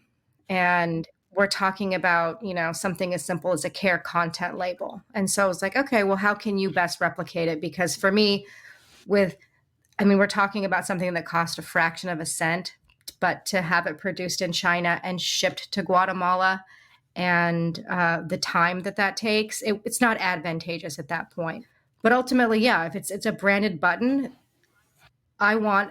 And we're talking about, something as simple as a care content label. And so I was like, okay, well, how can you best replicate it? Because for me, we're talking about something that cost a fraction of a cent but to have it produced in China and shipped to Guatemala and the time that that takes, it's not advantageous at that point. But ultimately, yeah, if it's a branded button, I want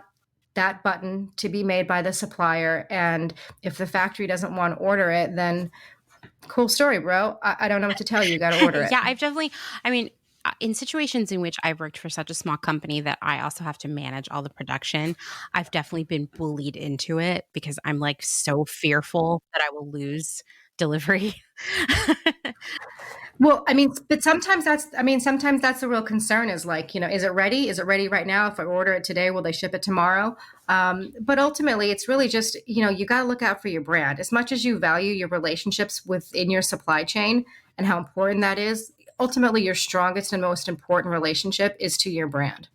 that button to be made by the supplier. And if the factory doesn't want to order it, then cool story, bro. I don't know what to tell you. You got to order it. Yeah, I mean, in situations in which I've worked for such a small company that I also have to manage all the production, I've definitely been bullied into it because I'm like so fearful that I will lose delivery. Well, I mean, but sometimes that's the real concern is like, is it ready? Is it ready right now? If I order it today, will they ship it tomorrow? But ultimately, it's really just, you got to look out for your brand. As much as you value your relationships within your supply chain and how important that is, ultimately, your strongest and most important relationship is to your brand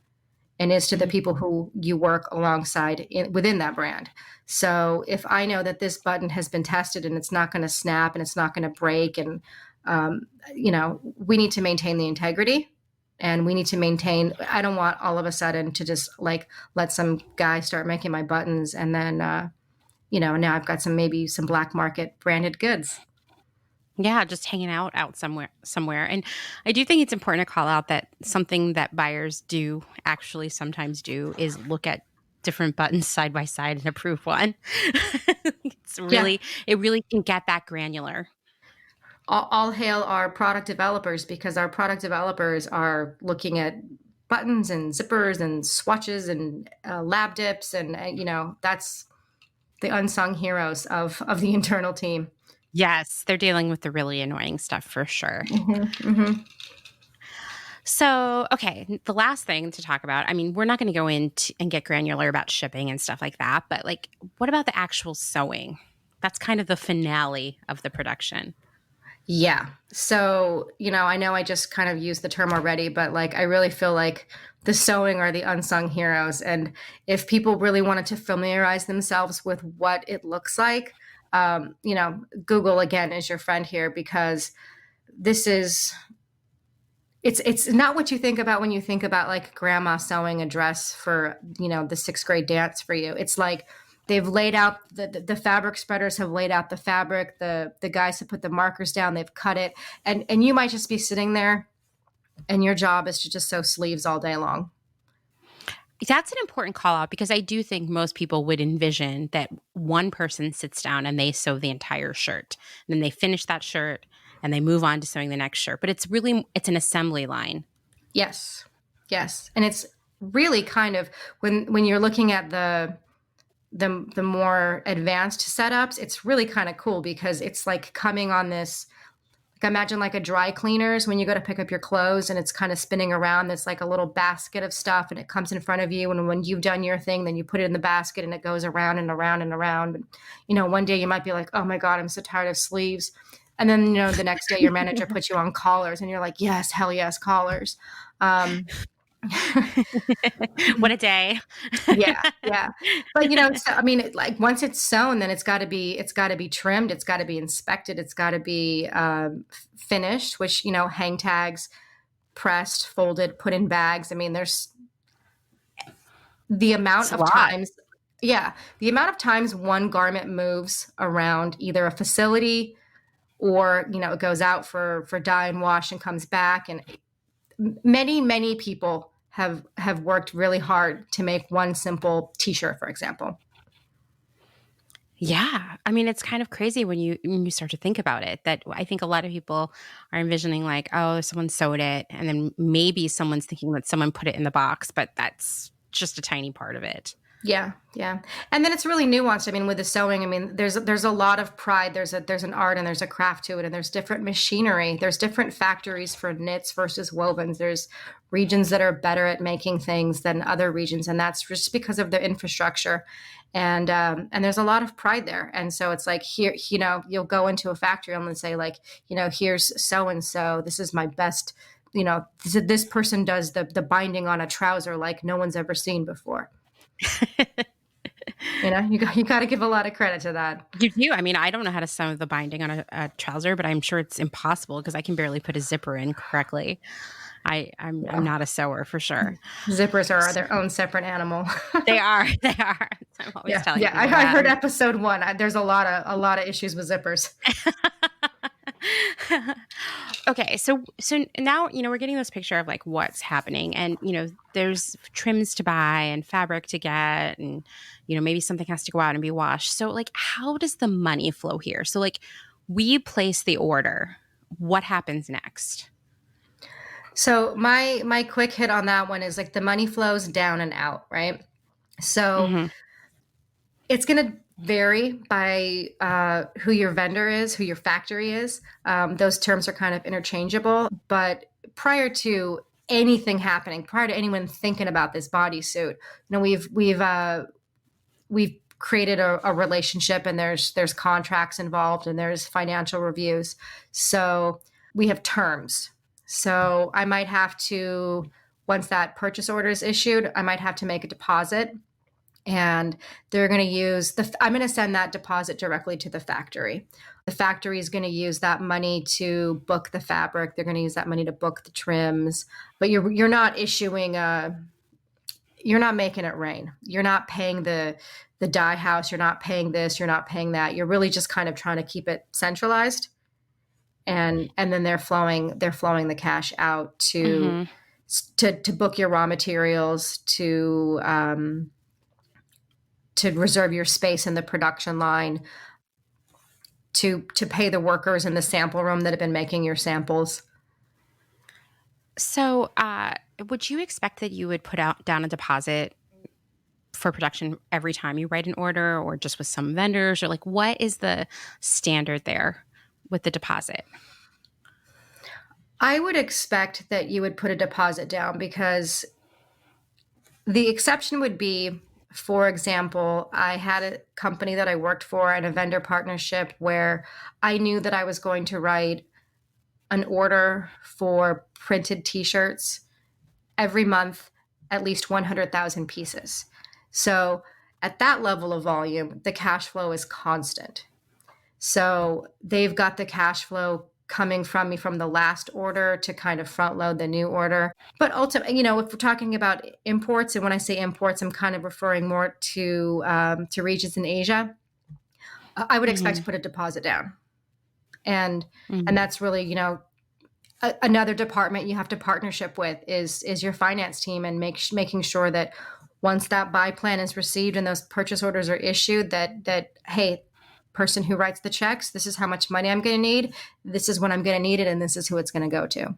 and is to the Mhm. people who you work alongside within that brand. So if I know that this button has been tested and it's not going to snap and it's not going to break, and we need to maintain the integrity, and we need to maintain. I don't want all of a sudden to just like let some guy start making my buttons, and then now I've got maybe some black market branded goods. Yeah, just hanging out somewhere. And I do think it's important to call out that something that buyers do actually sometimes do is look at different buttons side by side and approve one. Yeah, It really can get that granular. all hail our product developers, because our product developers are looking at buttons and zippers and swatches and lab dips, and that's the unsung heroes of the internal team. Yes, they're dealing with the really annoying stuff for sure. Hmm. So, okay, the last thing to talk about, I mean, we're not going to go into and get granular about shipping and stuff like that, but like, what about the actual sewing? That's kind of the finale of the production. Yeah. So, I know I just kind of used the term already, but like I really feel like the sewing are the unsung heroes. And if people really wanted to familiarize themselves with what it looks like, Google again is your friend here, because this is it's not what you think about when you think about like grandma sewing a dress for the sixth grade dance for you. It's like they've laid out the fabric spreaders have laid out the fabric, the guys have put the markers down, they've cut it, and you might just be sitting there and your job is to just sew sleeves all day long. That's an important call out because I do think most people would envision that one person sits down and they sew the entire shirt. And then they finish that shirt and they move on to sewing the next shirt. But it's an assembly line. Yes, yes. And it's really kind of, when you're looking at the more advanced setups, it's really kind of cool because it's like coming on this, like imagine like a dry cleaners when you go to pick up your clothes and it's kind of spinning around. It's like a little basket of stuff and it comes in front of you. And when you've done your thing, then you put it in the basket and it goes around and around and around. And, one day you might be like, oh my God, I'm so tired of sleeves. And then, the next day your manager puts you on collars and you're like, yes, hell yes, collars. Um, What a day. Yeah, yeah. But I mean, like once it's sewn, then it's got to be trimmed, it's got to be inspected, it's got to be finished, which hang tags, pressed, folded, put in bags. I mean, there's the It's amount a of lot. times, yeah, the amount of times one garment moves around either a facility or it goes out for dye and wash and comes back, and many people have worked really hard to make one simple t-shirt, for example. Yeah. I mean, it's kind of crazy when you start to think about it that I think a lot of people are envisioning like, oh, someone sewed it and then maybe someone's thinking that someone put it in the box, but that's just a tiny part of it. Yeah, yeah. And then it's really nuanced. I mean, with the sewing, I mean, there's a lot of pride. There's an art and there's a craft to it, and there's different machinery. There's different factories for knits versus wovens. There's regions that are better at making things than other regions, and that's just because of their infrastructure. And there's a lot of pride there. And so it's like here, you'll go into a factory and say like, here's so and so. This is my best. This person does the binding on a trouser like no one's ever seen before. You got to give a lot of credit to that. You do. I mean, I don't know how to sew the binding on a trouser, but I'm sure it's impossible because I can barely put a zipper in correctly. I'm not a sewer for sure. Zippers are their own separate animal. They are. They are. I'm always Yeah, telling yeah. people I that. heard episode one. There's a lot of issues with zippers. Okay, so now we're getting this picture of like what's happening, and there's trims to buy and fabric to get, and maybe something has to go out and be washed. So like, how does the money flow here? So like, we place the order. What happens next? So my quick hit on that one is like the money flows down and out, right? So Hmm. it's going to vary by who your vendor is, who your factory is. Those terms are kind of interchangeable. But prior to anything happening, prior to anyone thinking about this bodysuit, we've created a relationship, and there's contracts involved, and there's financial reviews. So we have terms. So I might have to, once that purchase order is issued, I might have to make a deposit, and they're going to I'm going to send that deposit directly to the factory. The factory is going to use that money to book the fabric. They're going to use that money to book the trims, but you're not issuing you're not making it rain. You're not paying the dye house. You're not paying this. You're not paying that. You're really just kind of trying to keep it centralized, and then they're flowing the cash out Hmm. to book your raw materials, to reserve your space in the production line, to pay the workers in the sample room that have been making your samples. So, would you expect that you would put out down a deposit for production every time you write an order, or just with some vendors, or like what is the standard there with the deposit? I would expect that you would put a deposit down, because the exception would be, for example, I had a company that I worked for and a vendor partnership where I knew that I was going to write an order for printed t-shirts every month, at least 100,000 pieces. So at that level of volume, the cash flow is constant. So they've got the cash flow coming from me from the last order to kind of front load the new order. But ultimately, if we're talking about imports, and when I say imports, I'm kind of referring more to regions in Asia. I would expect to Hmm. put a deposit down, and Hmm. and that's really another department you have to partnership with is your finance team, and making sure that once that buy plan is received and those purchase orders are issued, that hey, person who writes the checks, this is how much money I'm going to need, this is when I'm going to need it, and this is who it's going to go to.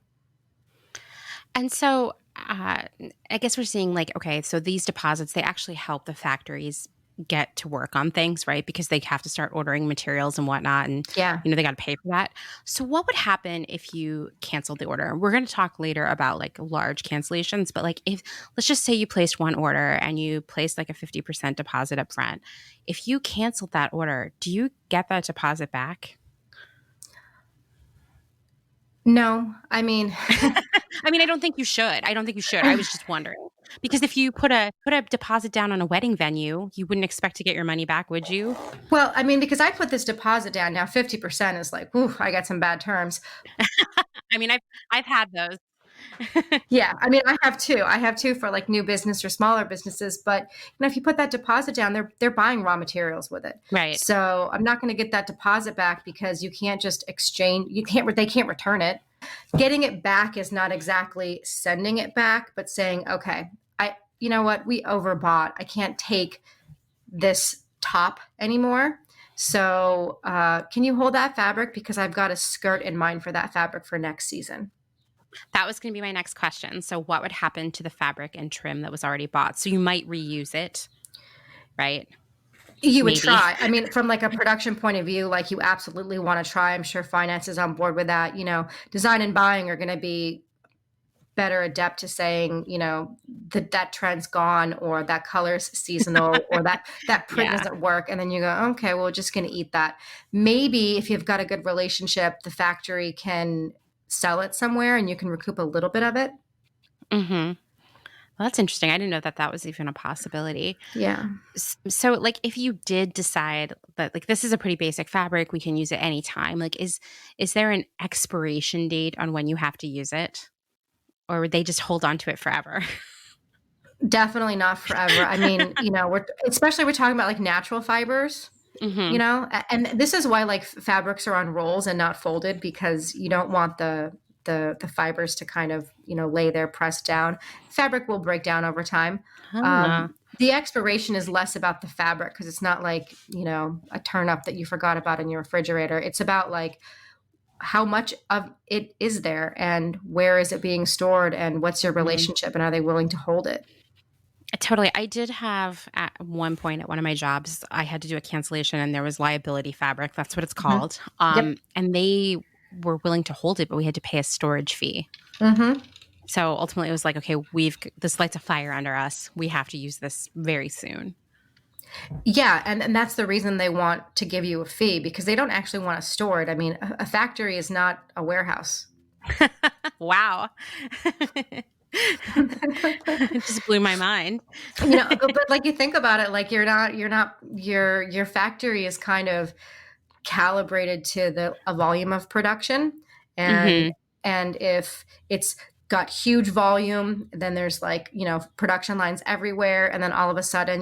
And so, I guess we're seeing like, okay, so these deposits, they actually help the factories get to work on things, right? Because they have to start ordering materials and whatnot, and Yeah. they got to pay for that. So, what would happen if you canceled the order? We're going to talk later about like large cancellations, but like, if let's just say you placed one order and you placed like a 50% deposit up front. If you canceled that order, do you get that deposit back? No, I mean, I mean, I don't think you should. I don't think you should. I was just wondering. Because if you put a deposit down on a wedding venue, you wouldn't expect to get your money back, would you? well, I mean, because I put this deposit down now, 50% is like, ooh, I got some bad terms. I mean, I've had those. Yeah, I mean, I have two for like new business or smaller businesses, but if you put that deposit down, they're buying raw materials with it. Right. So I'm not going to get that deposit back, because you can't just exchange. They can't return it. Getting it back is not exactly sending it back, but saying, okay, you know what, we overbought. I can't take this top anymore. So can you hold that fabric, because I've got a skirt in mind for that fabric for next season. That was going to be my next question. So what would happen to the fabric and trim that was already bought? So you might reuse it, right? You would Maybe. try. I mean, from like a production point of view, like you absolutely want to try. I'm sure finance is on board with that. Design and buying are going to be better adept to saying, that trend's gone, or that color's seasonal, or that print Yeah. doesn't work. And then you go, okay, well, we're just going to eat that. Maybe if you've got a good relationship, the factory can sell it somewhere and you can recoup a little bit of it. Mm-hmm. Well, that's interesting. I didn't know that that was even a possibility. Yeah. So, like, if you did decide that, like, this is a pretty basic fabric, we can use it anytime. Like, is there an expiration date on when you have to use it? or would they just hold on to it forever? Definitely not forever. I mean, we're talking about like natural fibers, Hmm. and this is why like fabrics are on rolls and not folded, because you don't want the fibers to kind of, lay there pressed down. Fabric will break down over time. Ah. The expiration is less about the fabric, because it's not like, a turn up that you forgot about in your refrigerator. It's about like how much of it is there, and where is it being stored, and what's your Mhm. relationship, and are they willing to hold it? Totally. I did have at one point at one of my jobs, I had to do a cancellation and there was liability fabric. That's what it's Hmm. called. Yep. And they were willing to hold it, but we had to pay a storage fee. Hmm. So ultimately, it was like, okay, this lights a fire under us. We have to use this very soon. Yeah, and that's the reason they want to give you a fee, because they don't actually want to store it. I mean, a factory is not a warehouse. Wow. It just blew my mind. But like, you think about it, like, your factory is kind of calibrated to a volume of production, and Hmm. if it's got huge volume, then there's like, production lines everywhere, and then all of a sudden,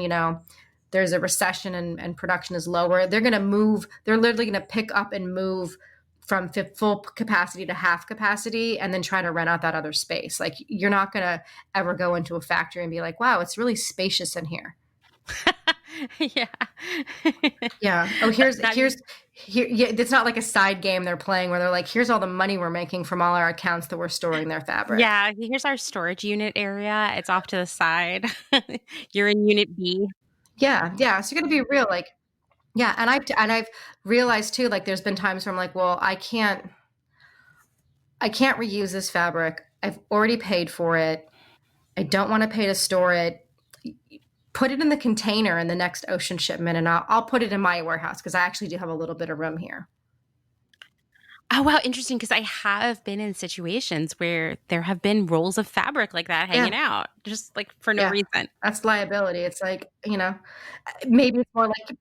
there's a recession, and production is lower. They're literally going to pick up and move from full capacity to half capacity, and then try to rent out that other space. Like, you're not going to ever go into a factory and be like, wow, it's really spacious in here. Yeah. Yeah. Oh, Now you, here. Yeah, it's not like a side game they're playing where they're like, here's all the money we're making from all our accounts that we're storing their fabric. yeah, here's our storage unit area. It's off to the side. You're in unit B. Yeah, yeah. So you're gonna be real, like, yeah. And I've realized too, like, there's been times where I'm like, well, I can't reuse this fabric. I've already paid for it. I don't want to pay to store it. Put it in the container in the next ocean shipment, and I'll put it in my warehouse, because I actually do have a little bit of room here. Oh, wow, interesting, because I have been in situations where there have been rolls of fabric like that hanging Yeah, out, just, like, for no yeah. reason. That's liability. It's like, maybe it's more like,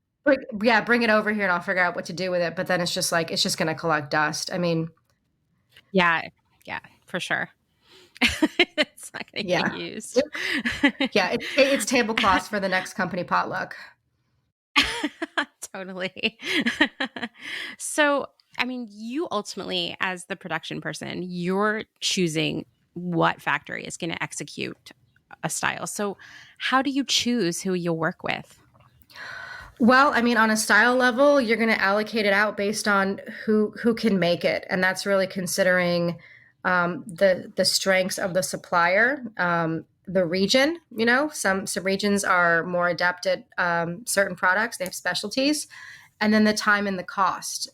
bring it over here and I'll figure out what to do with it. But then it's just like, it's just going to collect dust. I mean, Yeah, yeah, for sure. It's not gonna get yeah, used. yeah. It's tablecloths for the next company potluck. Totally. So, I mean, you ultimately, as the production person, you're choosing what factory is gonna execute a style. So, how do you choose who you'll work with? Well, I mean, on a style level, you're going to allocate it out based on who can make it, and that's really considering the strengths of the supplier, the region. Some regions are more adept at certain products; they have specialties, and then the time and the cost.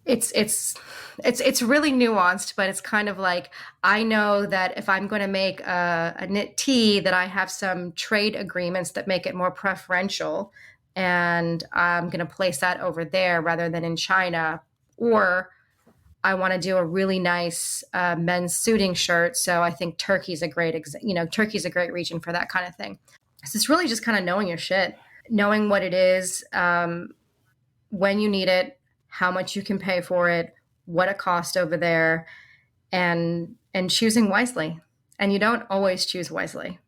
It's really nuanced, but it's kind of like, I know that if I'm going to make a knit tee, that I have some trade agreements that make it more preferential, and I'm going to place that over there rather than in China. Or I want to do a really nice men's suiting shirt, so I think Turkey's a great region for that kind of thing. So it's really just kind of knowing your shit, knowing what it is, when you need it, how much you can pay for it, what it costs over there, and choosing wisely. And you don't always choose wisely,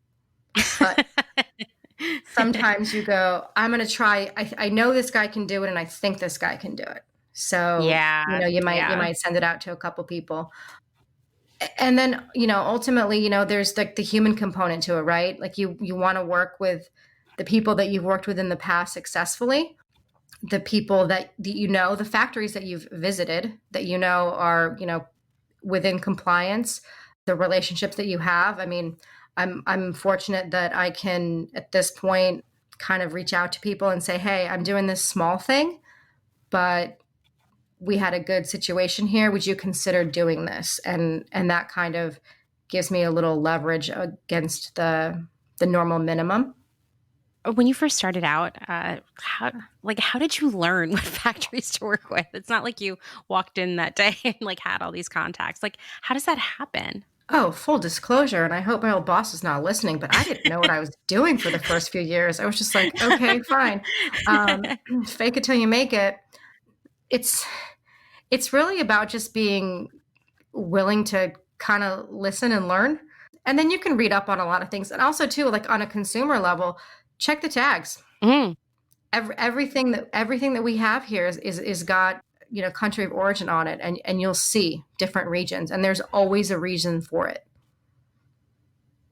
but sometimes you go, I'm going to try. I know this guy can do it, and I think this guy can do it. So, Yeah, you yeah. might send it out to a couple people. And then, ultimately, there's like the human component to it, right? Like, you want to work with the people that you've worked with in the past successfully, the people the factories that you've visited, that are, within compliance, the relationships that you have. I mean, I'm fortunate that I can, at this point, kind of reach out to people and say, hey, I'm doing this small thing, but we had a good situation here. Would you consider doing this? And that kind of gives me a little leverage against the normal minimum. When you first started out, how did you learn what factories to work with? It's not like you walked in that day and, like, had all these contacts. Like, how does that happen? Oh, full disclosure, and I hope my old boss is not listening, but I didn't know what I was doing for the first few years. I was just like, okay, fine. Fake it till you make it. It's it's really about just being willing to kind of listen and learn. And then you can read up on a lot of things. And also too, like on a consumer level, check the tags. Mm. Everything that we have here is got, country of origin on it, and you'll see different regions, and there's always a reason for it.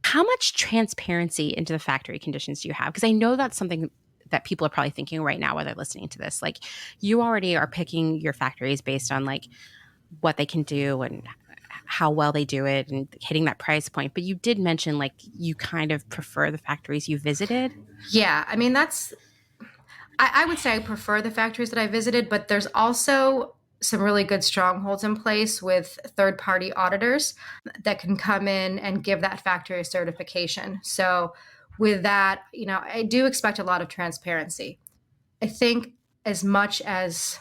How much transparency into the factory conditions do you have? Because I know that's something that people are probably thinking right now while they're listening to this. Like, you already are picking your factories based on like what they can do and how well they do it and hitting that price point. But you did mention like you kind of prefer the factories you visited. Yeah, I mean, I would say I prefer the factories that I visited, but there's also some really good strongholds in place with third party auditors that can come in and give that factory a certification. So, with that, I do expect a lot of transparency. I think as much as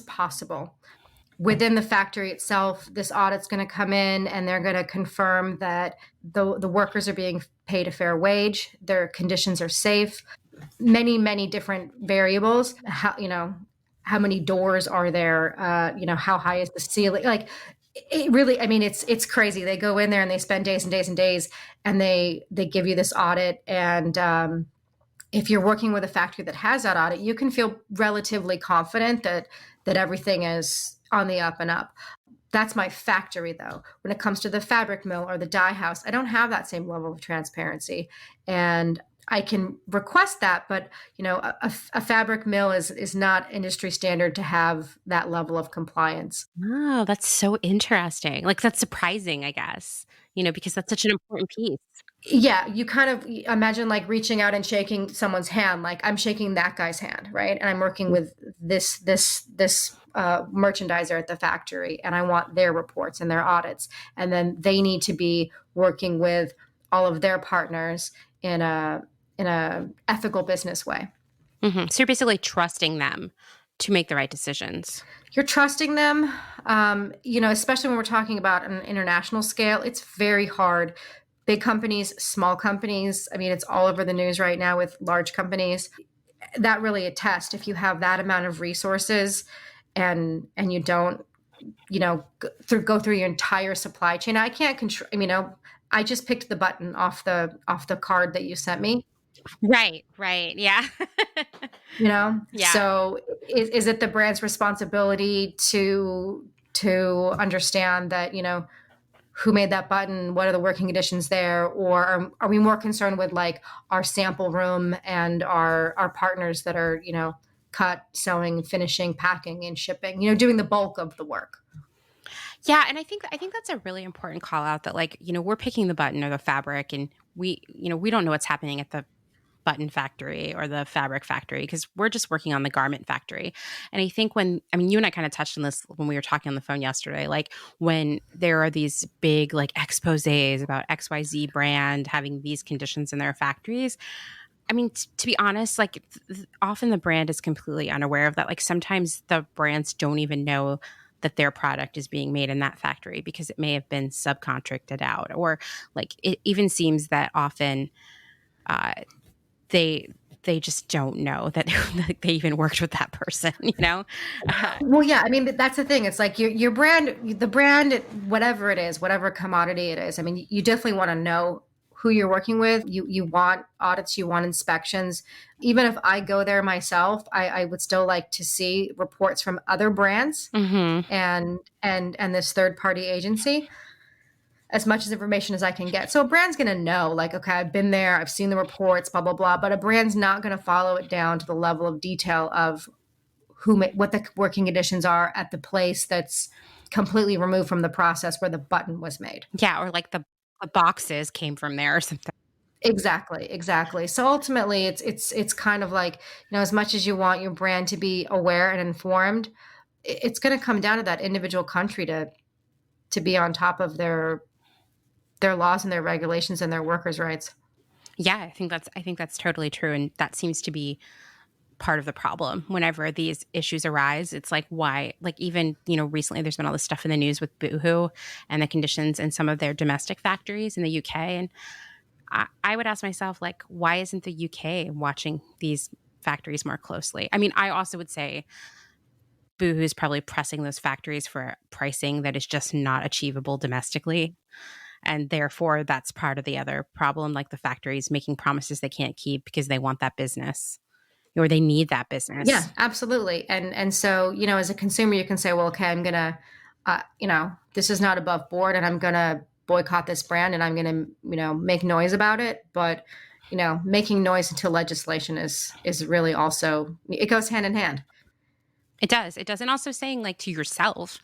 possible within the factory itself, this audit's going to come in and they're going to confirm that the workers are being paid a fair wage, their conditions are safe, many different variables. How many doors are there? How high is the ceiling? Like, it really, I mean, it's crazy. They go in there and they spend days and days and days, and they give you this audit. And if you're working with a factory that has that audit, you can feel relatively confident that everything is on the up and up. That's my factory, though. When it comes to the fabric mill or the dye house, I don't have that same level of transparency, and I can request that. But a fabric mill is not industry standard to have that level of compliance. Oh, that's so interesting. Like, that's surprising, I guess, because that's such an important piece. Yeah, you kind of imagine like reaching out and shaking someone's hand, like I'm shaking that guy's hand, right? And I'm working with this merchandiser at the factory, and I want their reports and their audits, and then they need to be working with all of their partners in a ethical business way. So you're basically trusting them to make the right decisions. You're trusting them, especially when we're talking about an international scale. It's very hard. Big companies, small companies. I mean, it's all over the news right now with large companies. That really attests if you have that amount of resources, and you don't, go through your entire supply chain. I can't control. I mean, I just picked the button off the card that you sent me. Right, right. Yeah. Yeah. So is it the brand's responsibility to understand that, who made that button, what are the working conditions there, or are we more concerned with like our sample room and our partners that are, cut, sewing, finishing, packing, and shipping, doing the bulk of the work. Yeah, and I think that's a really important call out that like, we're picking the button or the fabric and we don't know what's happening at the button factory or the fabric factory because we're just working on the garment factory. And I think you and I kind of touched on this when we were talking on the phone yesterday, like when there are these big like exposés about XYZ brand having these conditions in their factories. I mean, to be honest, like often the brand is completely unaware of that. Like sometimes the brands don't even know that their product is being made in that factory because it may have been subcontracted out, or like it even seems that often uh, they just don't know that they even worked with that person. Well, yeah, I mean, that's the thing. It's like your brand, the brand, whatever it is, whatever commodity it is. I mean, you definitely want to know who you're working with. You want audits, you want inspections. Even if I go there myself, I would still like to see reports from other brands Hmm. and this third party agency, as much as information as I can get. So a brand's going to know, like, okay, I've been there, I've seen the reports, blah blah blah. But a brand's not going to follow it down to the level of detail of what the working conditions are at the place that's completely removed from the process where the button was made. Yeah, or like the boxes came from there or something. Exactly. So ultimately, it's kind of like, as much as you want your brand to be aware and informed, it's going to come down to that individual country to be on top of their laws and their regulations and their workers' rights. Yeah, I think that's totally true, and that seems to be part of the problem whenever these issues arise. It's like, why, like, even recently there's been all this stuff in the news with Boohoo and the conditions in some of their domestic factories in the UK. And I would ask myself, like, why isn't the UK watching these factories more closely? I mean, I also would say Boohoo's probably pressing those factories for pricing that is just not achievable domestically. And therefore, that's part of the other problem, like the factories making promises they can't keep because they want that business or they need that Yeah, business. absolutely. And so, as a consumer, you can say, well, okay, I'm gonna, this is not above board, and I'm gonna boycott this brand, and I'm gonna, make noise about it. But, making noise until legislation is really also, it goes hand in hand. It does. It does. And also saying, like, to yourself,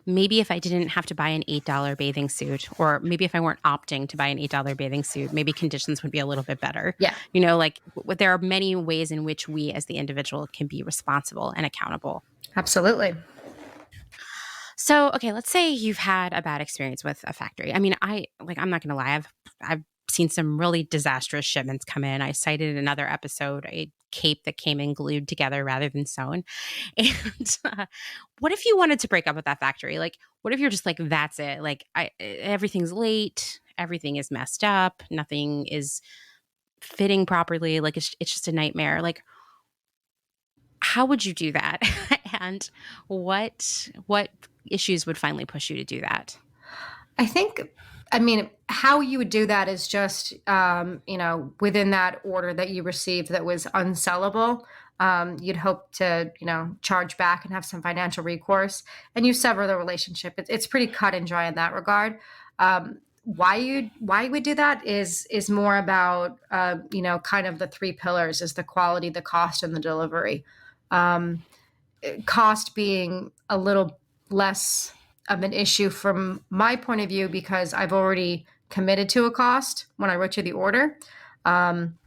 maybe if I didn't have to buy an $8 bathing suit, or maybe if I weren't opting to buy an $8 bathing suit, maybe conditions would be a little bit better. Yeah, Like there are many ways in which we as the individual can be responsible and accountable. absolutely. So, okay, let's say you've had a bad experience with a factory. I mean, I'm not going to lie. I've seen some really disastrous shipments come in. I cited in another episode a cape that came in glued together rather than sewn. And what if you wanted to break up with that factory? Like, what if you're just like, that's it? Like, everything's late, everything is messed up, nothing is fitting properly. Like, it's just a nightmare. Like, how would you do that? And what issues would finally push you to do that? I think, I mean, how you would do that is just, within that order that you received that was unsellable, you'd hope to, charge back and have some financial recourse, and you sever the relationship. It's pretty cut and dry in that regard. Why you would do that is more about, kind of the three pillars: is the quality, the cost, and the delivery. Um, Cost being a little less of an issue from my point of view because I've already committed to a cost when I wrote you the order. Um,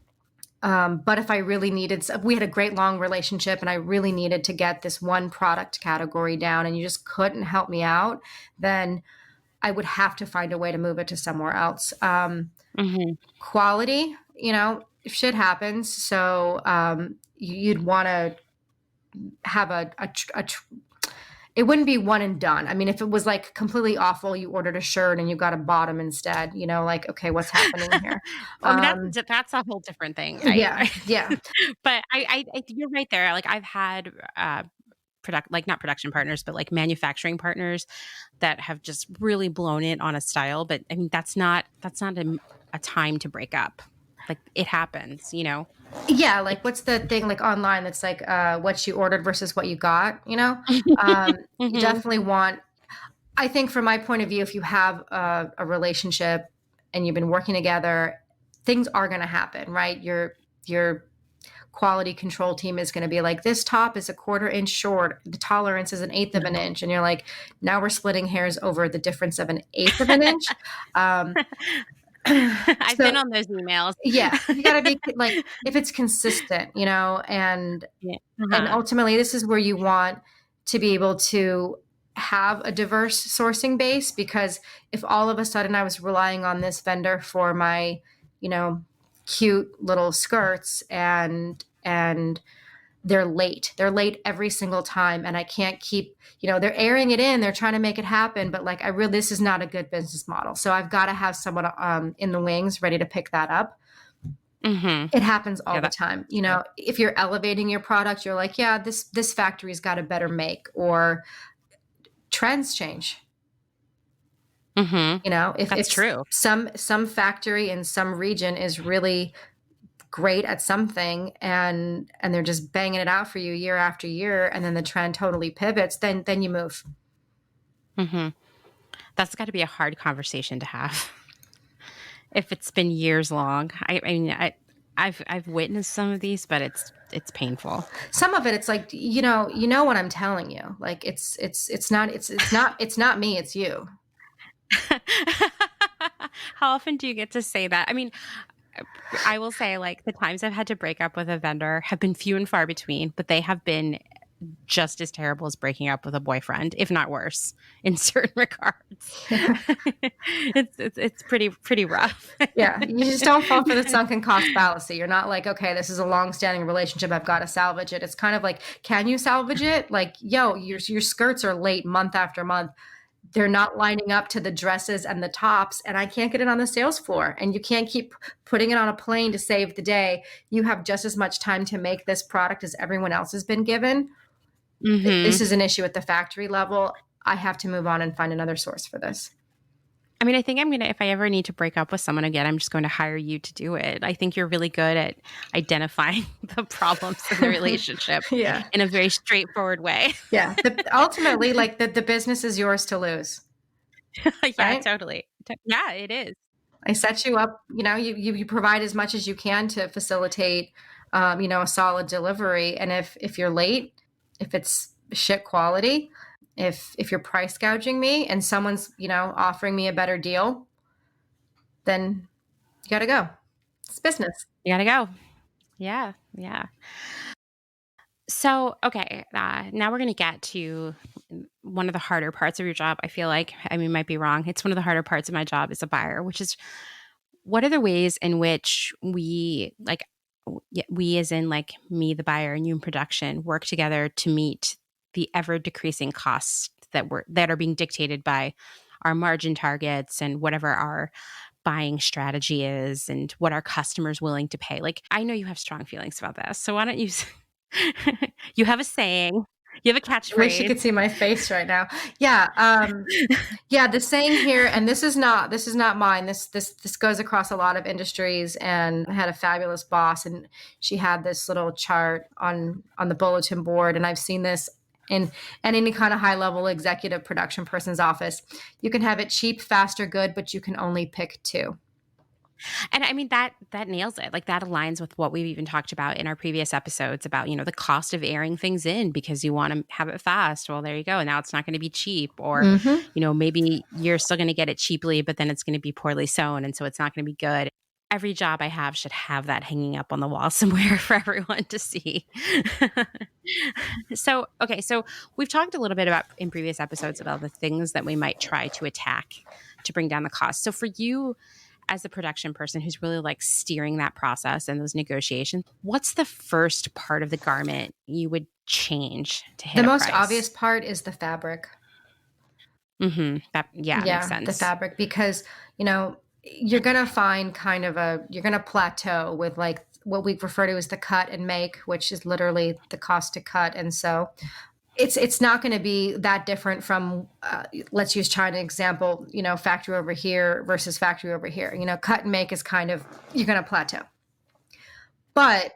but if I really needed, we had a great long relationship and I really needed to get this one product category down and you just couldn't help me out, then I would have to find a way to move it to somewhere else. Hmm. Quality, if shit happens. So you'd want to have it wouldn't be one and done. I mean, if it was like completely awful, you ordered a shirt and you got a bottom instead, like, okay, what's happening here? I mean, Um, that's a whole different thing. yeah, yeah, But you're right there. Like I've had like not production partners, but like manufacturing partners that have just really blown it on a style. But I mean, that's not a time to break up. Like it happens. yeah. Like, It, what's the thing like online that's like what you ordered versus what you got? You hmm. definitely want. I think, from my point of view, if you have a relationship and you've been working together, things are going to happen, right? Your quality control team is going to be like, this top is a quarter inch short, the tolerance is an eighth of an inch, and you're like, now we're splitting hairs over the difference of an eighth of an inch. um, I've so been on those emails. yeah, you got to be like, if it's consistent, Yeah. and Uh-huh. ultimately this is where you want to be able to have a diverse sourcing base, because if all of a sudden I was relying on this vendor for my, you know cute little skirts, and they're late every single time, and I can't keep, they're airing it in, they're trying to make it happen, but like, this is not a good business model, so I've got to have someone in the wings ready to pick that up. Hmm. It happens all Yeah, the that's time. true. If you're elevating your product, you're like, yeah, this factory's got a better make, or trends change. Hmm. If That's true. some factory in some region is really great at something, and they're just banging it out for you year after year, and then the trend totally pivots, then you move. Hmm. That's got to be a hard conversation to have if it's been years long. I mean, I've witnessed some of these, but it's painful. Some of it, it's like, you know what I'm telling you, like, it's not me, it's you. How often do you get to say that? I mean, I will say, like, the times I've had to break up with a vendor have been few and far between, but they have been just as terrible as breaking up with a boyfriend, if not worse, in certain regards. It's pretty rough. Yeah, you just don't fall for the sunken cost fallacy. You're not like, okay, this is a long-standing relationship, I've got to salvage it. It's kind of like, can you salvage it? Like, yo, your skirts are late month after month. They're not lining up to the dresses and the tops, and I can't get it on the sales floor. And you can't keep putting it on a plane to save the day. You have just as much time to make this product as everyone else has been given. Mm-hmm. This is an issue at the factory level. I have to move on and find another source for this. I mean, I think if I ever need to break up with someone again, I'm just going to hire you to do it. I think you're really good at identifying the problems in the relationship Yeah. in a very straightforward way. Yeah. Ultimately, like the business is yours to lose, Yeah, right? totally. Yeah, it is. I set you up, you provide as much as you can to facilitate, a solid delivery. And if you're late, if it's shit quality, if you're price gouging me and someone's, offering me a better deal, then you got to go. It's business. You gotta go. Yeah, yeah. So, okay, now we're going to get to one of the harder parts of your job. I feel like, I mean, might be wrong. It's one of the harder parts of my job as a buyer, which is what are the ways in which we, like, we as in like me, the buyer, and you in production, work together to meet the ever decreasing costs that are being dictated by our margin targets and whatever our buying strategy is and what our customers willing to pay. Like, I know you have strong feelings about this. So why don't you you have a saying, you have a I wish you catchphrase. could see my face right now. Yeah. Yeah, the saying here, and this is not mine. This goes across a lot of industries. And I had a fabulous boss, and she had this little chart on the bulletin board, and I've seen this in any kind of high level executive production person's office. You can have it cheap, fast, or good, but you can only pick two. And I mean that nails it. Like that aligns with what we've even talked about in our previous episodes about, the cost of airing things in because you want to have it fast. Well, there you go. Now it's not going to be cheap or, Hmm. maybe you're still going to get it cheaply, but then it's going to be poorly sewn and so it's not going to be good. Every job I have should have that hanging up on the wall somewhere for everyone to see. So, okay, so we've talked a little bit about in previous episodes about the things that we might try to attack to bring down the cost. So for you as a production person who's really like steering that process and those negotiations, what's the first part of the garment you would change to The hit a most obvious price? part is the fabric. Mm-hmm. That, yeah, makes Yeah, the sense. fabric, because, you're going to find you're going to plateau with like what we refer to as the cut and make, which is literally the cost to cut. And so it's not going to be that different from, let's use China example, factory over here versus factory over here. Cut and make is you're going to plateau. But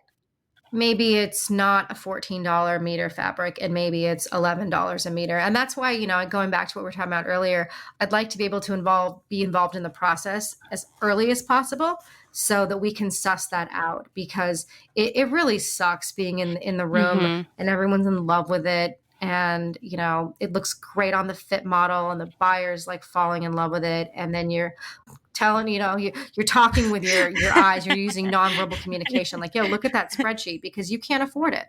maybe it's not a $14 meter fabric and maybe it's $11 a meter. And that's why, going back to what we were talking about earlier, I'd like to be able to be involved in the process as early as possible so that we can suss that out, because it really sucks being in the room Mm-hmm. and everyone's in love with it. And, it looks great on the fit model and the buyer's like falling in love with it. And then you're telling, you're talking with your eyes, you're using nonverbal communication, like, yo, look at that spreadsheet, because you can't afford it.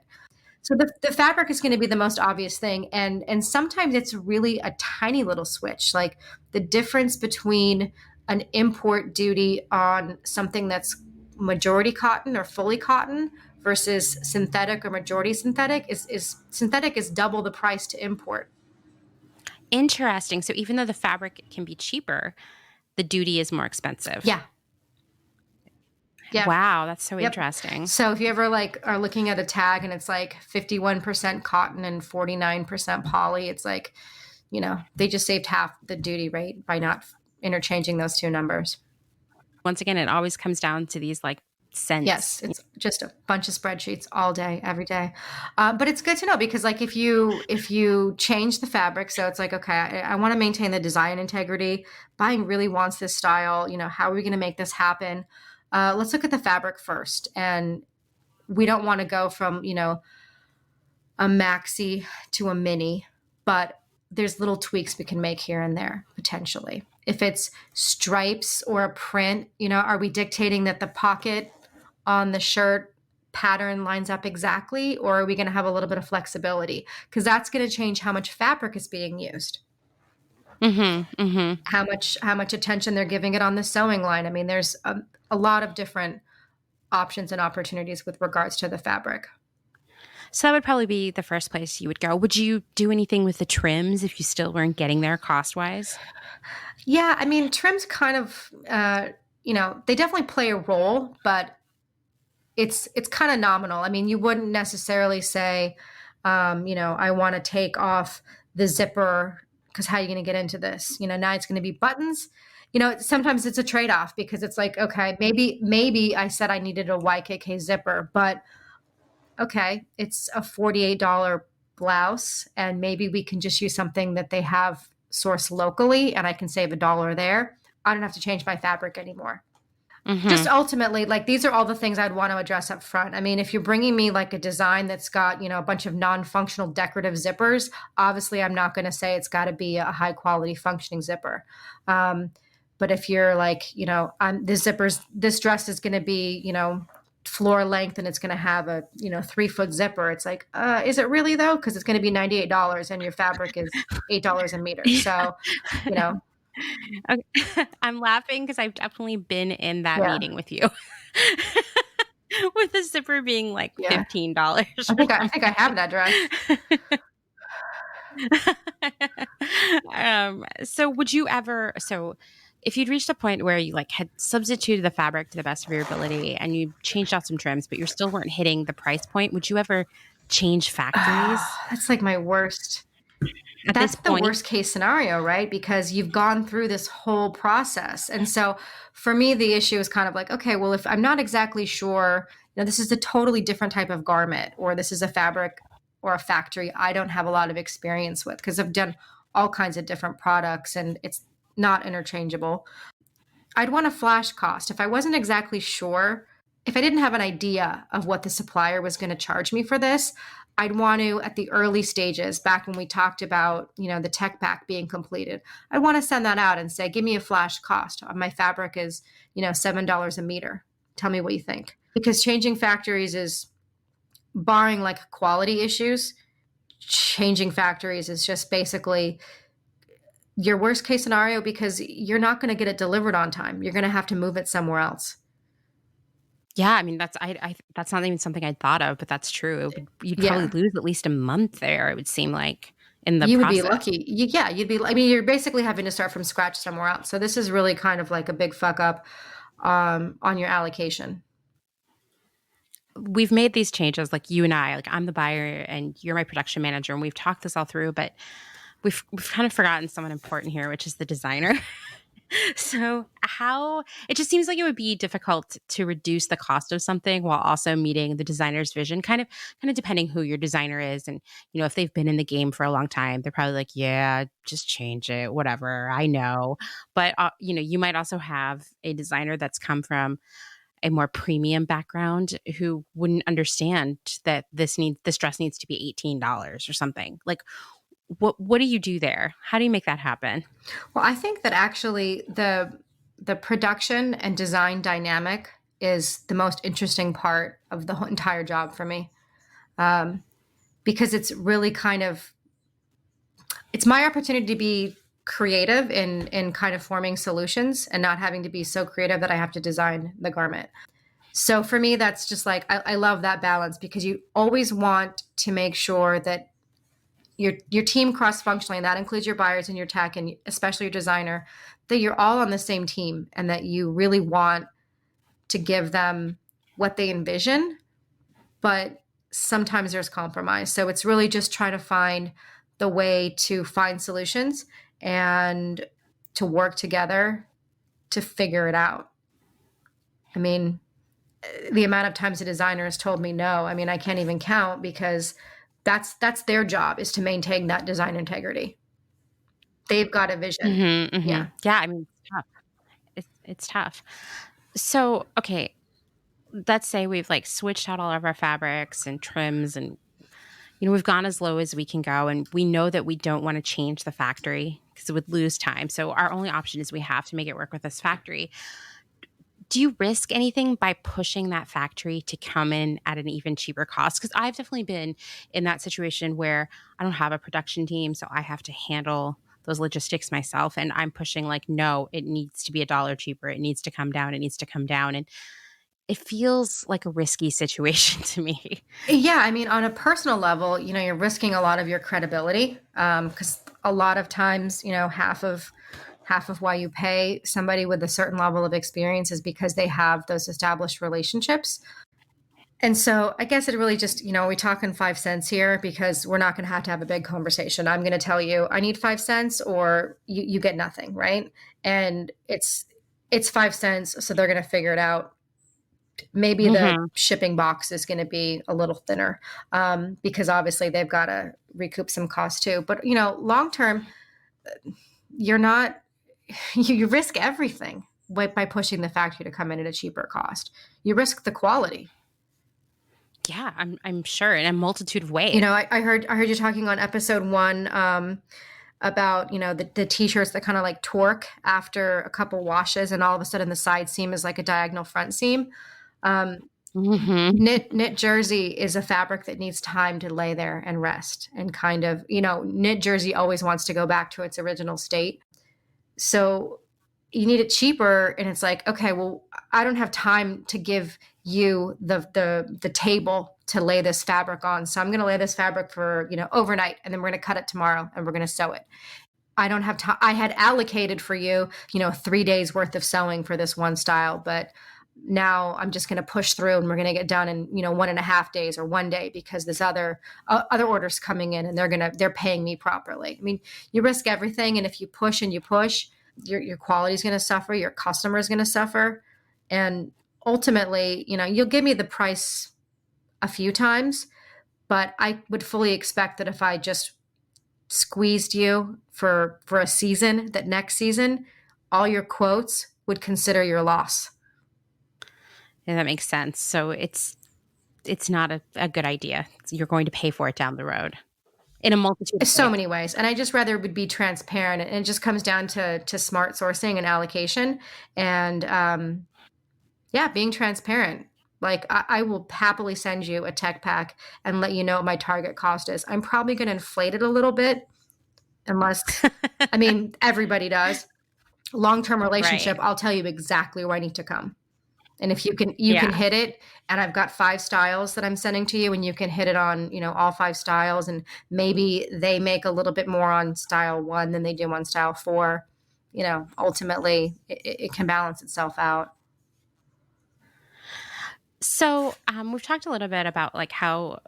So the fabric is going to be the most obvious thing. And sometimes it's really a tiny little switch, like the difference between an import duty on something that's majority cotton or fully cotton versus synthetic or majority synthetic is synthetic is double the price to import. Interesting. So even though the fabric can be cheaper, the duty is more expensive. Yeah. Yeah. Wow, that's so Yep. interesting. So if you ever like are looking at a tag and it's like 51% cotton and 49% poly, it's like, they just saved half the duty rate by not interchanging those two numbers. Once again, it always comes down to these like Yes, cents. it's just a bunch of spreadsheets all day, every day. But it's good to know, because like if you change the fabric, so it's like, okay, I want to maintain the design integrity. Buying really wants this style. How are we going to make this happen? Let's look at the fabric first. And we don't want to go from, a maxi to a mini, but there's little tweaks we can make here and there potentially. If it's stripes or a print, are we dictating that the pocket on the shirt pattern lines up exactly, or are we going to have a little bit of flexibility? Because that's going to change how much fabric is being used, Mm-hmm. Mm-hmm. how much attention they're giving it on the sewing line. I mean, there's a lot of different options and opportunities with regards to the fabric. So that would probably be the first place you would go. Would you do anything with the trims if you still weren't getting there cost wise? Yeah, I mean, trims kind of, they definitely play a role, but it's kind of nominal. I mean, you wouldn't necessarily say, I want to take off the zipper because how are you going to get into this? Now it's going to be buttons. Sometimes it's a trade-off because it's like, okay, maybe I said I needed a YKK zipper, but okay, it's a $48 blouse, and maybe we can just use something that they have sourced locally, and I can save $1 there. I don't have to change my fabric anymore. Just Hmm. ultimately, like, these are all the things I'd want to address up front. I mean, if you're bringing me like a design that's got, a bunch of non-functional decorative zippers, obviously I'm not going to say it's got to be a high quality functioning zipper. Um, but if you're like, this dress is going to be, floor length and it's going to have a, 3 foot zipper. It's like, is it really though? Because it's going to be $98 and your fabric is $8 a meter. So, you know, Okay. I'm laughing because I've definitely been in that yeah, meeting with you. With the zipper being like yeah. $15 I or think I have that dress. something. So would you ever, so if you'd reached a point where you like had substituted the fabric to the best of your ability and you changed out some trims, but you still weren't hitting the price point, would you ever change factories That's like my worst. at this That's the point? worst case scenario, right? Because you've gone through this whole process. And so for me, the issue is kind of like, okay, well, if I'm not exactly sure, this is a totally different type of garment, or this is a fabric or a factory I don't have a lot of experience with because I've done all kinds of different products and it's not interchangeable. I'd want a flash cost. If I wasn't exactly sure, if I didn't have an idea of what the supplier was going to charge me for this, I'd want to, at the early stages, back when we talked about, the tech pack being completed, I want to send that out and say, give me a flash cost. My fabric is, $7 a meter. Tell me what you think. Because changing factories is, barring like quality issues, changing factories is just basically your worst case scenario because you're not going to get it delivered on time. You're going to have to move it somewhere else. Yeah, I mean that's not even something I'd thought of, but that's true. You'd probably Yeah. lose at least a month there, it would seem like, in the You would be process. lucky. Yeah, I mean, you're basically having to start from scratch somewhere else. So this is really kind of like a big fuck up on your allocation. We've made these changes, like you and I, like I'm the buyer and you're my production manager, and we've talked this all through, but we've kind of forgotten someone important here, which is the designer. So how it just seems like it would be difficult to reduce the cost of something while also meeting the designer's vision, kind of depending who your designer is. And if they've been in the game for a long time, they're probably like, yeah, just change it, whatever, I know. But you might also have a designer that's come from a more premium background who wouldn't understand that this dress needs to be $18 or something. Like what do you do there? How do you make that happen? Well, I think that actually the production and design dynamic is the most interesting part of the whole entire job for me, um, because it's really kind of it's my opportunity to be creative in kind of forming solutions and not having to be so creative that I have to design the garment. So for me, that's just like I love that balance because you always want to make sure that your team cross functionally, and that includes your buyers and your tech and especially your designer, that you're all on the same team and that you really want to give them what they envision, but sometimes there's compromise. So it's really just trying to find the way to find solutions and to work together to figure it out. I mean, the amount of times a designer has told me no, I mean, I can't even count because that's their job is to maintain that design integrity. They've got a vision. Mhm, Yeah. mhm. Yeah, I mean, it's tough. It's tough. So, okay, let's say we've like switched out all of our fabrics and trims and we've gone as low as we can go and we know that we don't want to change the factory because it would lose time. So our only option is we have to make it work with this factory. Do you risk anything by pushing that factory to come in at an even cheaper cost? Because I've definitely been in that situation where I don't have a production team, so I have to handle those logistics myself. And I'm pushing like, no, it needs to be $1 cheaper. It needs to come down. It needs to come down. And it feels like a risky situation to me. Yeah, I mean, on a personal level, you're risking a lot of your credibility because a lot of times, half of why you pay somebody with a certain level of experience is because they have those established relationships. And so I guess it really just, we talking 5 cents here because we're not going to have a big conversation. I'm going to tell you, I need 5 cents or you get nothing. Right. And it's 5 cents. So they're going to figure it out. Maybe the Hmm. shipping box is going to be a little thinner, because obviously they've got to recoup some costs too. But, long term, you're not, you risk everything by pushing the factory to come in at a cheaper cost. You risk the quality. Yeah, I'm sure in a multitude of ways. I heard you talking on episode one, about the t-shirts that kind of like torque after a couple washes, and all of a sudden the side seam is like a diagonal front seam. Um, Hmm. knit jersey is a fabric that needs time to lay there and rest, and kind of, knit jersey always wants to go back to its original state. So you need it cheaper, and it's like, okay, well, I don't have time to give you the table to lay this fabric on, so I'm going to lay this fabric for overnight, and then we're going to cut it tomorrow and we're going to sew it. I don't have time. I had allocated for you 3 days worth of sewing for this one style, but now I'm just going to push through, and we're going to get done in 1.5 days or one day, because there's other orders coming in, and they're paying me properly. I mean, you risk everything, and if you push and you push, your quality is going to suffer, your customer is going to suffer, and ultimately, you'll give me the price a few times, but I would fully expect that if I just squeezed you for a season, that next season all your quotes would consider your loss. Yeah, that makes sense. So it's not a good idea. You're going to pay for it down the road in a multitude of So ways. many ways, and I just rather would be transparent, and it just comes down to smart sourcing and allocation, and yeah, being transparent. Like, I will happily send you a tech pack and let you know what my target cost is. I'm probably going to inflate it a little bit, unless, I mean, everybody does. Long-term Right. relationship, I'll tell you exactly where I need to come. And if you can Yeah. hit it, and I've got 5 styles that I'm sending to you, and you can hit it on, all 5 styles, and maybe they make a little bit more on style one than they do on style four, ultimately it can balance itself out. So we've talked a little bit about like how,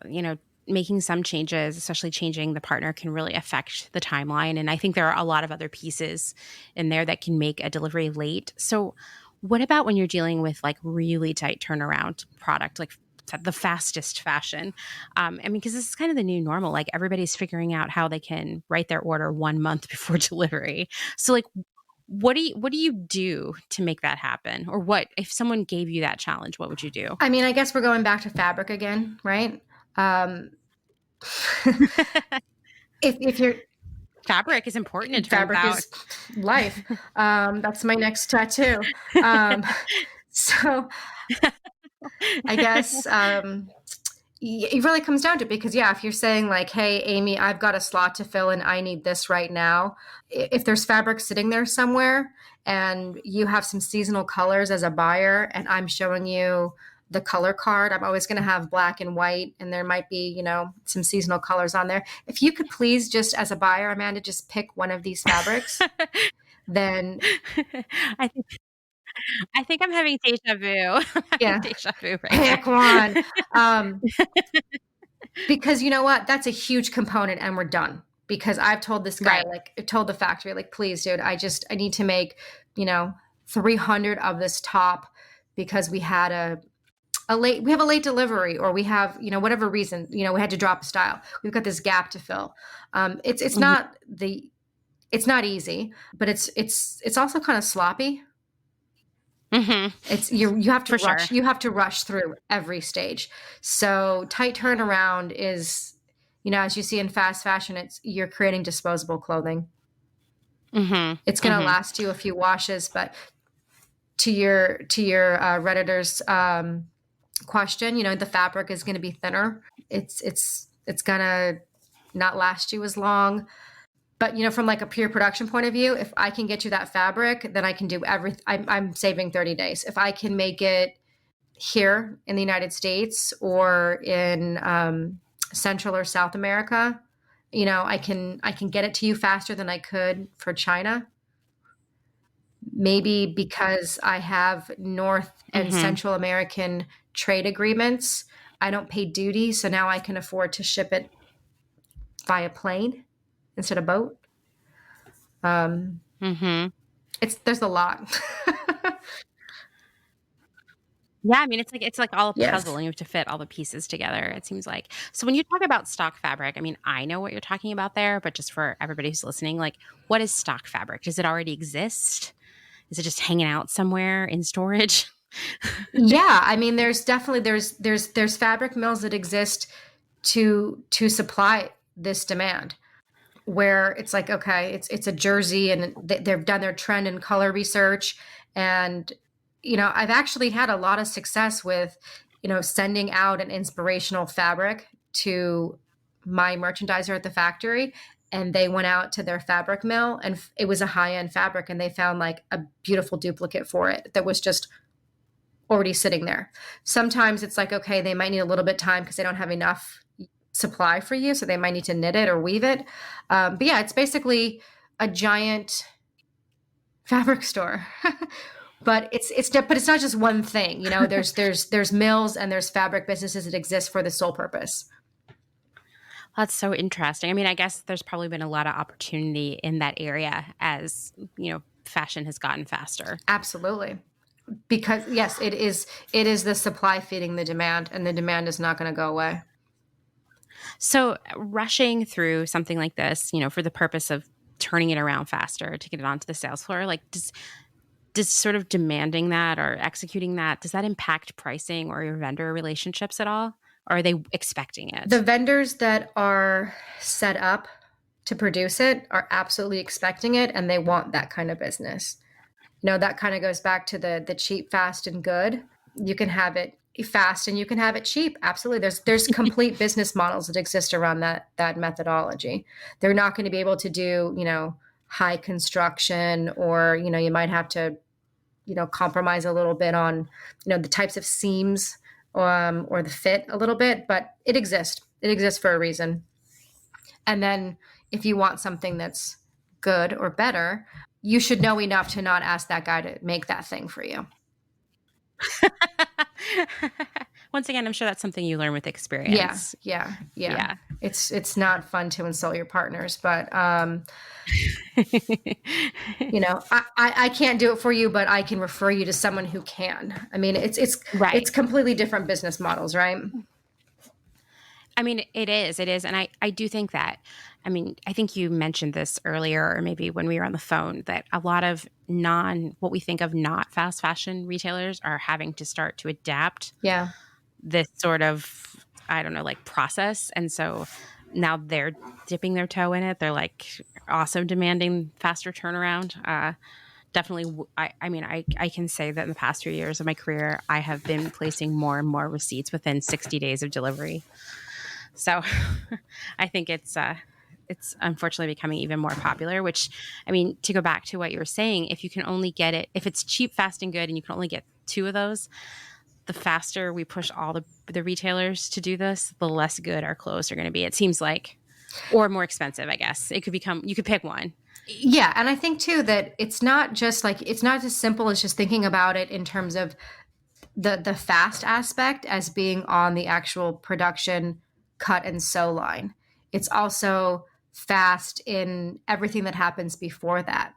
making some changes, especially changing the partner, can really affect the timeline. And I think there are a lot of other pieces in there that can make a delivery late. So what about when you're dealing with like really tight turnaround product, like the fastest fashion? I mean, because this is kind of the new normal. Like everybody's figuring out how they can write their order 1 month before delivery. So like what do you do to make that happen? Or what if someone gave you that challenge, what would you do? I mean, I guess we're going back to fabric again, right? um, if you're Fabric is important, it turns fabric out. is life. That's my next tattoo. um, so I guess, it really comes down to it, because yeah, if you're saying like, hey Amy, I've got a slot to fill and I need this right now, if there's fabric sitting there somewhere and you have some seasonal colors as a buyer, and I'm showing you the color card, I'm always going to have black and white, and there might be some seasonal colors on there. If you could please, just as a buyer, Amanda, just pick one of these fabrics, then I think I think I'm having deja vu. I'm having yeah, deja vu right pick one. now. um, Because you know what? That's a huge component, and we're done. Because I've told this guy, Right. like, I told the factory, like, please, dude, I need to make, you know, 300 of this top, because we have a late delivery, or we have, whatever reason, we had to drop a style. We've got this gap to fill. It's Mhm, it's not easy, but it's also kind of sloppy. mhm, It's you have to for sure. rush through every stage. So tight turnaround is, as you see in fast fashion, you're creating disposable clothing. Mhm, It's going to mhm, last you a few washes, but to your redditor's question, the fabric is going to be thinner. It's going to not last you as long. But from like a pure production point of view, if I can get you that fabric, then I can do everything. I'm saving 30 days. If I can make it here in the United States, or in Central or South America, I can get it to you faster than I could for China. Maybe because I have North and Mm-hmm. Central American trade agreements, I don't pay duty. So now I can afford to ship it via plane instead of boat. Um, Mm-hmm. there's a lot. Yeah, I mean, it's like all a puzzle, Yes. and you have to fit all the pieces together, it seems like. So when you talk about stock fabric, I mean, I know what you're talking about there, but just for everybody who's listening, like, what is stock fabric? Does it already exist? Is it just hanging out somewhere in storage? Yeah, I mean, there's definitely there's fabric mills that exist to supply this demand. Where it's like, okay, it's a jersey, and they've done their trend and color research, and I've actually had a lot of success with sending out an inspirational fabric to my merchandiser at the factory, and they went out to their fabric mill, and it was a high-end fabric, and they found like a beautiful duplicate for it that was just already sitting there. Sometimes it's like, okay, they might need a little bit of time because they don't have enough supply for you, so they might need to knit it or weave it. But yeah, it's basically a giant fabric store. But it's not just one thing. There's mills and there's fabric businesses that exist for the sole purpose. That's so interesting. I mean, I guess there's probably been a lot of opportunity in that area as, fashion has gotten faster. Absolutely. Because yes, it is the supply feeding the demand, and the demand is not going to go away. So, rushing through something like this, for the purpose of turning it around faster to get it onto the sales floor, like, does sort of demanding that or executing that, does that impact pricing or your vendor relationships at all? Or are they expecting The it? vendors that are set up to produce it are absolutely expecting it, and they want that kind of business. That kind of goes back to the cheap, fast, and good. You can have it fast and you can have it cheap. Absolutely. There's complete business models that exist around that methodology. They're not going to be able to do, high construction, or, you might have to, compromise a little bit on, the types of seams, or the fit a little bit, but it exists. It exists for a reason. And then if you want something that's good or better, you should know enough to not ask that guy to make that thing for you. Once again, I'm sure that's something you learn with Yeah, experience. yeah, yeah. Yeah. It's not fun to insult your partners, but I can't do it for you, but I can refer you to someone who can. I mean, it's Right. completely different business models, right? I mean, it is. And I do think that, I mean, I think you mentioned this earlier, or maybe when we were on the phone, that a lot of what we think of not fast fashion retailers are having to start to adapt Yeah. this sort of, I don't know, like process. And so now they're dipping their toe in it. They're like also demanding faster turnaround. Definitely, I mean, I can say that in the past 3 years of my career, I have been placing more and more receipts within 60 days of delivery. So I think it's unfortunately becoming even more popular, which, I mean, to go back to what you were saying, if you can only get it, if it's cheap, fast, and good, and you can only get two of those, the faster we push all the retailers to do this, the less good our clothes are going to be. It seems like, or more expensive, I guess. It could become, you could pick one. Yeah, and I think too that it's not as simple as just thinking about it in terms of the fast aspect as being on the actual production cut and sew line. It's also fast in everything that happens before that.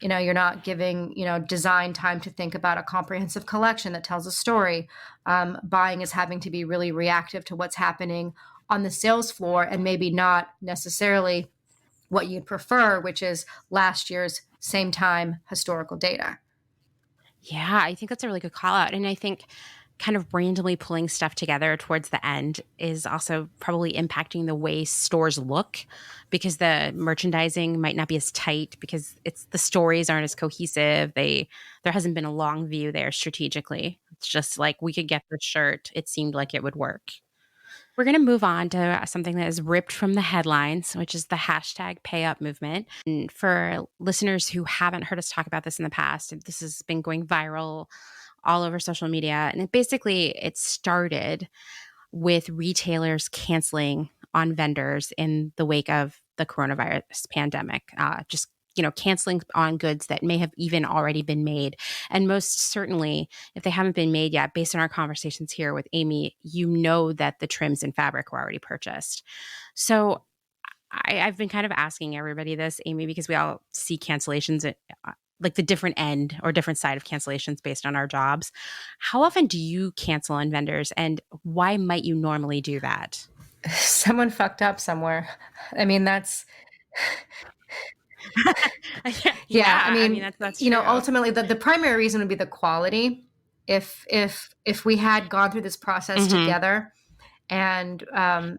You're not giving design time to think about a comprehensive collection that tells a story. Buying is having to be really reactive to what's happening on the sales floor, and maybe not necessarily what you'd prefer, which is last year's same time historical data. Yeah, I think that's a really good call out. And I think kind of randomly pulling stuff together towards the end is also probably impacting the way stores look, because the merchandising might not be as tight because it's the stories aren't as cohesive. There hasn't been a long view there strategically. It's just like, we could get the shirt. It seemed like it would work. We're going to move on to something that is ripped from the headlines, which is the hashtag pay up movement. And for listeners who haven't heard us talk about this in the past, this has been going viral all over social media. And it started with retailers canceling on vendors in the wake of the coronavirus pandemic. Just canceling on goods that may have even already been made. And most certainly, if they haven't been made yet, based on our conversations here with Amy, that the trims and fabric were already purchased. So I've been kind of asking everybody this, Amy, because we all see cancellations at like the different end or different side of cancellations based on our jobs. How often do you cancel on vendors, and why might you normally do that? Someone fucked up somewhere. I mean, that's yeah. I Yeah, I mean mean, that's true. ultimately the primary reason would be the quality. If we had gone through this process Hmm. together and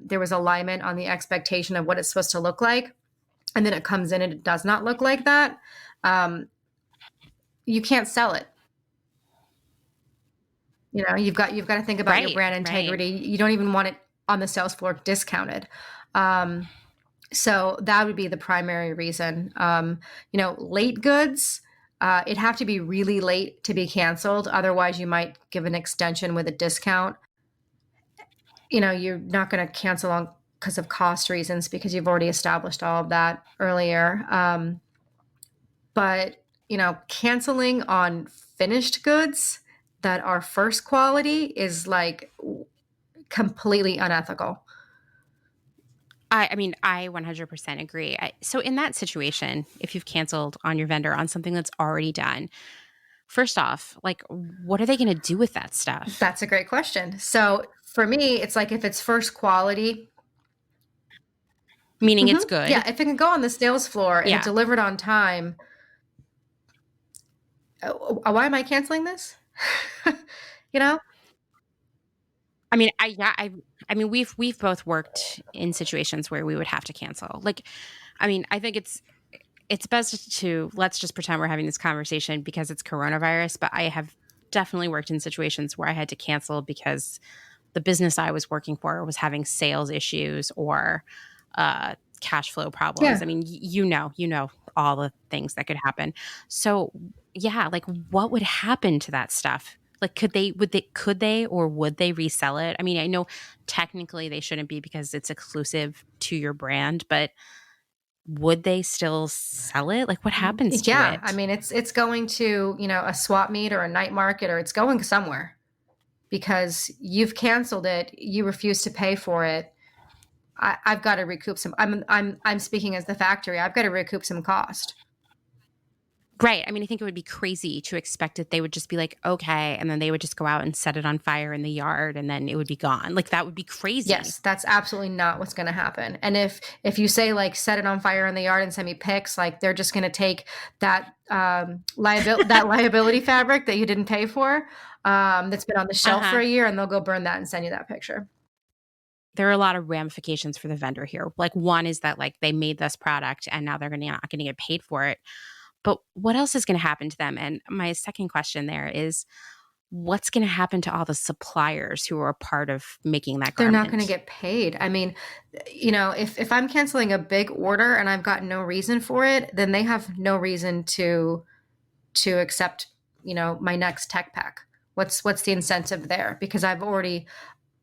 there was alignment on the expectation of what it's supposed to look like, and then it comes in and it does not look like that, um, you can't sell it. You've got to think about your Right, brand right. integrity. You don't even want it on the sales floor discounted. Um, so that would be the primary reason. Late goods, it'd have to be really late to be canceled. Otherwise, you might give an extension with a discount. You're not going to cancel on because of cost reasons because you've already established all of that earlier. But canceling on finished goods that are first quality is like completely unethical. I mean, I 100% agree. So, in that situation, if you've canceled on your vendor on something that's already done, first off, like, what are they going to do with that stuff? That's a great question. So for me, it's like if it's first quality, Meaning it's good. yeah, if it can go on the sales floor and it Yeah. delivered on time, why am I canceling this? you know? I mean, I mean, we've both worked in situations where we would have to cancel. Like, I mean, I think it's best to let's just pretend we're having this conversation because it's coronavirus. But I have definitely worked in situations where I had to cancel because the business I was working for was having sales issues or cash flow problems. Yeah. I mean, you know all the things that could happen. So yeah, like what would happen to that stuff? Like could they or would they resell it? I mean, I know technically they shouldn't be because it's exclusive to your brand, but would they still sell it? Like what happens to Yeah. I it? mean, it's going to, a swap meet or a night market, or it's going somewhere because you've canceled it. You refuse to pay for it. I've got to recoup some. I'm speaking as the factory. I've got to recoup some cost. Right. I mean, I think it would be crazy to expect that they would just be like, okay, and then they would just go out and set it on fire in the yard and then it would be gone. Like that would be crazy. Yes, that's absolutely not what's going to happen. And if you say like set it on fire in the yard and send me pics, like they're just going to take that liability fabric that you didn't pay for, that's been on the shelf for Uh-huh. a year, and they'll go burn that and send you that picture. There are a lot of ramifications for the vendor here. Like one is that like they made this product and now they're not going to get paid for it. But what else is going to happen to them? And my second question there is what's going to happen to all the suppliers who are a part of making that They're not going to garment? get paid. I mean, if I'm canceling a big order and I've got no reason for it, then they have no reason to accept, my next tech pack. What's the incentive there? Because I've already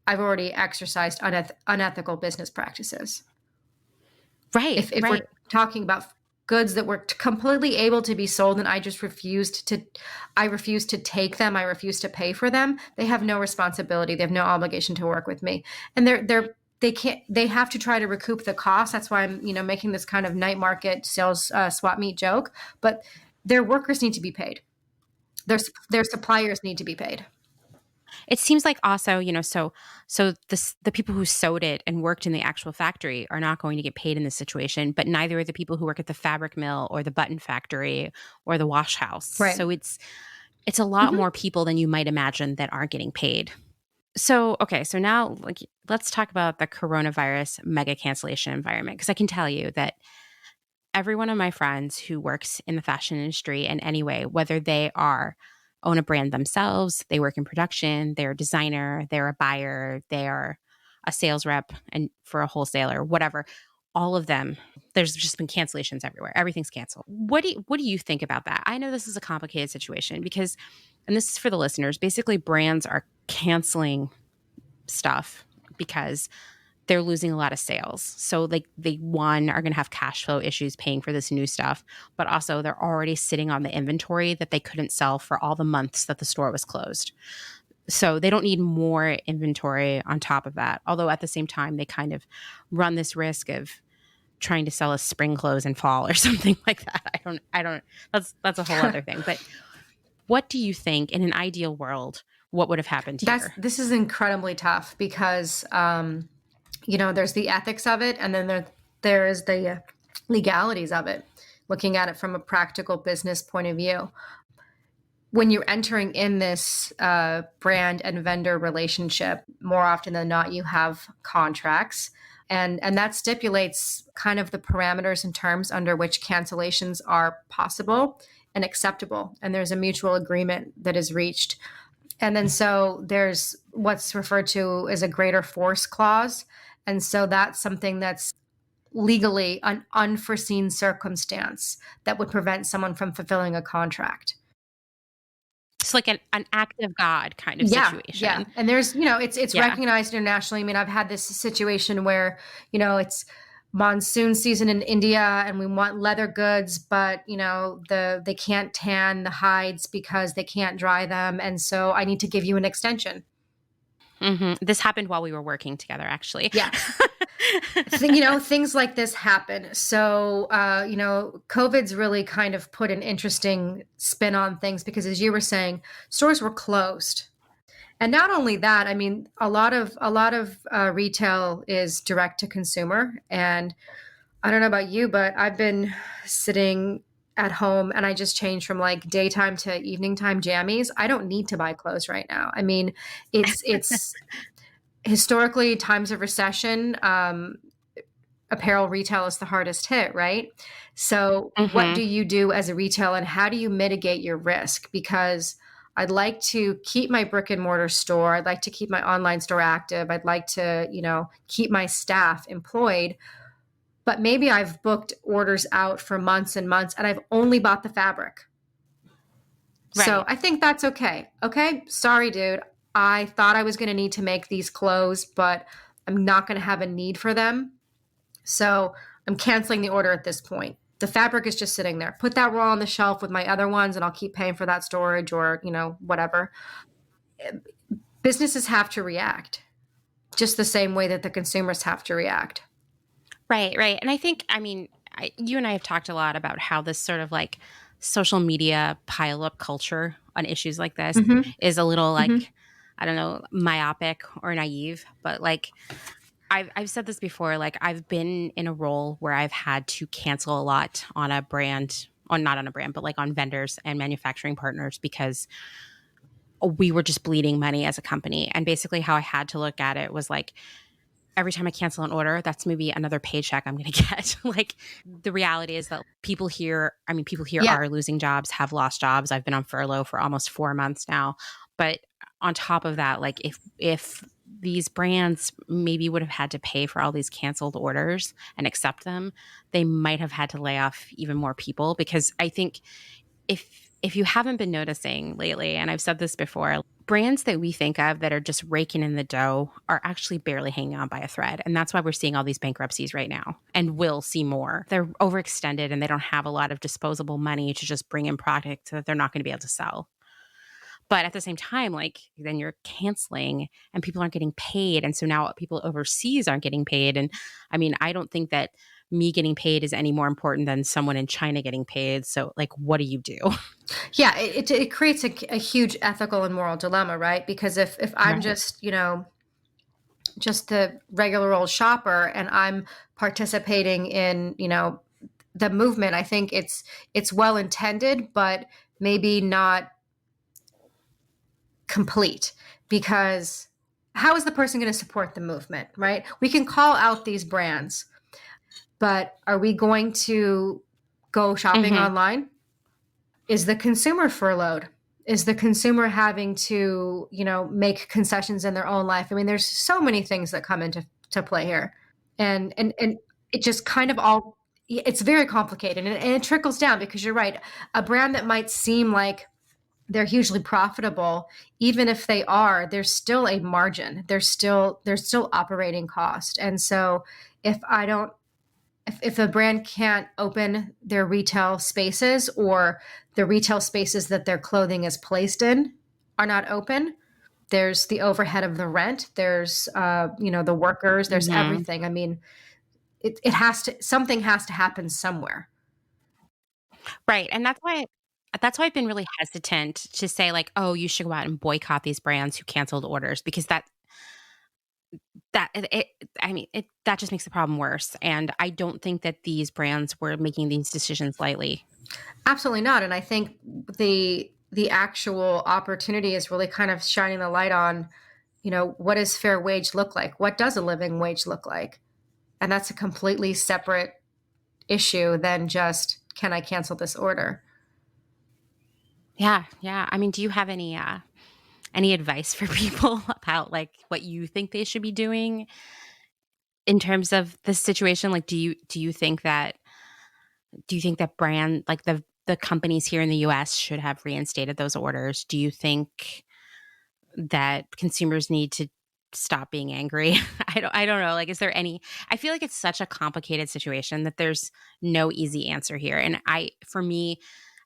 exercised unethical business practices. Right, If we're right. talking about goods that were completely able to be sold and I refused to take them, I refused to pay for them, they have no responsibility, they have no obligation to work with me. And they have to try to recoup the cost. That's why I'm, making this kind of night market sales swap meet joke, but their workers need to be paid. Their suppliers need to be paid. It seems like also, the people who sewed it and worked in the actual factory are not going to get paid in this situation, but neither are the people who work at the fabric mill or the button factory or the wash house. Right. So it's a lot Mhm. more people than you might imagine that aren't getting paid. So, okay, so now like let's talk about the coronavirus mega cancellation environment because I can tell you that every one of my friends who works in the fashion industry in any way, whether they are own a brand themselves, they work in production, they're a designer, they're a buyer, they're a sales rep and for a wholesaler, whatever, all of them, there's just been cancellations everywhere. Everything's canceled. What do you think about that? I know this is a complicated situation because and this is for the listeners, basically brands are canceling stuff because they're losing a lot of sales. So like they one are going to have cash flow issues paying for this new stuff, but also they're already sitting on the inventory that they couldn't sell for all the months that the store was closed. So they don't need more inventory on top of that. Although at the same time, they kind of run this risk of trying to sell us spring clothes in fall or something like that. I don't, that's a whole other thing. But what do you think in an ideal world, what would have happened here? This is incredibly tough because there's the ethics of it, and then there is the legalities of it. Looking at it from a practical business point of view, when you're entering in this brand and vendor relationship, more often than not, you have contracts. And that stipulates kind of the parameters and terms under which cancellations are possible and acceptable. And there's a mutual agreement that is reached. And then so there's what's referred to as a greater force clause. And so that's something that's legally an unforeseen circumstance that would prevent someone from fulfilling a contract. It's like an act of God kind of Yeah, situation. yeah. And there's, it's Yeah. recognized internationally. I mean, I've had this situation where, it's monsoon season in India and we want leather goods, but they can't tan the hides because they can't dry them. And so I need to give you an extension. This happened while we were working together, actually. Yeah. Things like this happen. So, COVID's really kind of put an interesting spin on things because, as you were saying, stores were closed. And not only that, I mean, a lot of retail is direct to consumer. And I don't know about you, but I've been sitting at home and I just changed from like daytime to evening time jammies. I don't need to buy clothes right now. I mean, it's historically times of recession, apparel retail is the hardest hit, right? So what do you do as a retailer and how do you mitigate your risk? Because I'd like to keep my brick and mortar store. I'd like to keep my online store active. I'd like to, keep my staff employed. But maybe I've booked orders out for months and months and I've only bought the fabric. Right. So I think that's okay. Okay. Sorry, dude. I thought I was going to need to make these clothes, but I'm not going to have a need for them. So I'm canceling the order at this point. The fabric is just sitting there. Put that roll on the shelf with my other ones and I'll keep paying for that storage or, whatever. Businesses have to react just the same way that the consumers have to react. Right. And I think, you and I have talked a lot about how this sort of like social media pile up culture on issues like this is a little like, I don't know, myopic or naive, but like I've said this before, like I've been in a role where I've had to cancel a lot on a brand, or not on a brand, but like on vendors and manufacturing partners because we were just bleeding money as a company. And basically how I had to look at it was like, every time I cancel an order, that's maybe another paycheck I'm going to get. Like the reality is that people here are losing jobs, have lost jobs. I've been on furlough for almost 4 months now. But on top of that, like if these brands maybe would have had to pay for all these canceled orders and accept them, they might have had to lay off even more people. Because I think if you haven't been noticing lately, and I've said this before, brands that we think of that are just raking in the dough are actually barely hanging on by a thread. And that's why we're seeing all these bankruptcies right now and will see more. They're overextended and they don't have a lot of disposable money to just bring in product that they're not going to be able to sell. But at the same time, like then you're canceling and people aren't getting paid. And so now people overseas aren't getting paid. And I mean, I don't think that me getting paid is any more important than someone in China getting paid. So like, what do you do? Yeah, it creates a huge ethical and moral dilemma, right? Because if I'm just, just the regular old shopper and I'm participating in, the movement, I think it's well intended, but maybe not complete, because how is the person going to support the movement, right? We can call out these brands, but are we going to go shopping online? Is the consumer furloughed? Is the consumer having to, make concessions in their own life? I mean, there's so many things that come into play here. And it just kind of all, it's very complicated and it trickles down because you're right. A brand that might seem like they're hugely profitable. Even if they are, there's still a margin. There's still operating cost. And so if I don't if a brand can't open their retail spaces, or the retail spaces that their clothing is placed in are not open, there's the overhead of the rent, there's the workers, there's Hmm. everything. I mean, it has to, something has to happen somewhere. Right. And that's why I've been really hesitant to say like, oh, you should go out and boycott these brands who canceled orders because that just makes the problem worse. And I don't think that these brands were making these decisions lightly. Absolutely not. And I think the actual opportunity is really kind of shining the light on, what does fair wage look like? What does a living wage look like? And that's a completely separate issue than just, can I cancel this order? Yeah, yeah. I mean, do you have any advice for people about like what you think they should be doing in terms of this situation? Like, do you think that brand like the companies here in the US should have reinstated those orders? Do you think that consumers need to stop being angry? I don't know. Like, is there any I feel like it's such a complicated situation that there's no easy answer here. And for me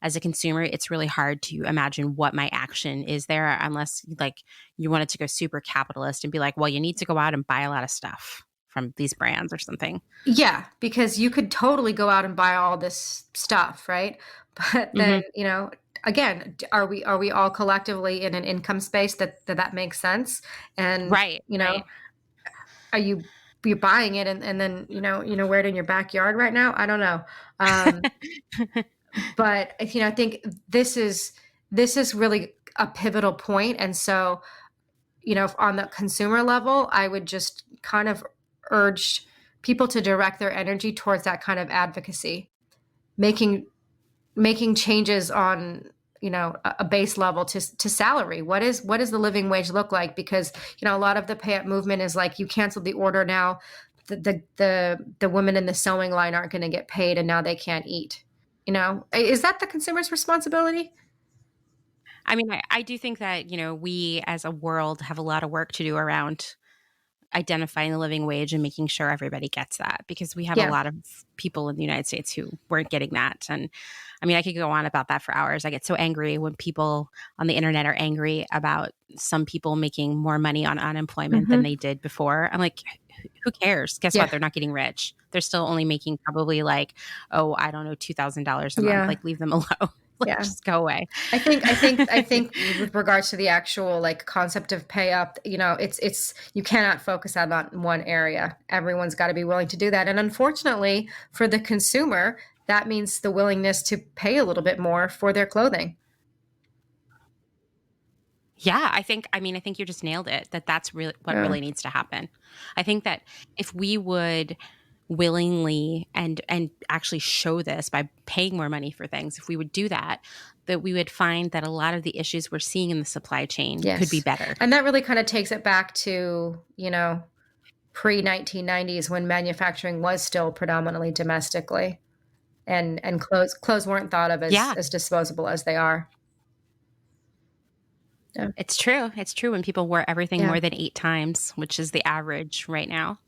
as a consumer, it's really hard to imagine what my action is there unless like you wanted to go super capitalist and be like, well, you need to go out and buy a lot of stuff from these brands or something. Yeah, because you could totally go out and buy all this stuff, right? But then, Hmm. again, are we all collectively in an income space that makes sense? And, Right, right. are you buying it, and then, wear it in your backyard right now? I don't know. Um, but I think this is really a pivotal point. And so, on the consumer level, I would just kind of urge people to direct their energy towards that kind of advocacy, making making changes on, a base level to salary. What does the living wage look like? Because a lot of the pay up movement is like, you canceled the order, now the women in the sewing line aren't going to get paid, and now they can't eat. Is that the consumer's responsibility? I mean, I do think that, we as a world have a lot of work to do around identifying the living wage and making sure everybody gets that because we have a Yeah. lot of people in the United States who weren't getting that. And I mean, I could go on about that for hours. I get so angry when people on the internet are angry about some people making more money on unemployment than Hmm. they did before. I'm like, who cares? Guess what? Yeah. They're not getting rich. They're still only making probably like, oh, I don't know, $2,000 a month. Yeah. Like, leave them alone. Like, Yeah. just go away. I think with regards to the actual like concept of pay up, it's you cannot focus on that one area. Everyone's got to be willing to do that. And unfortunately, for the consumer, that means the willingness to pay a little bit more for their clothing. Yeah, I think you just nailed it. That's really what Yeah. really needs to happen. I think that if we would willingly and actually show this by paying more money for things, if we would do that, that we would find that a lot of the issues we're seeing in the supply chain could be Yes. better. And that really kind of takes it back to, pre 1990s, when manufacturing was still predominantly domestically, and clothes weren't thought of as Yeah, disposable as they are. Yeah. it's true. It's true when people wear everything Yeah. more than 8 times, which is the average right now.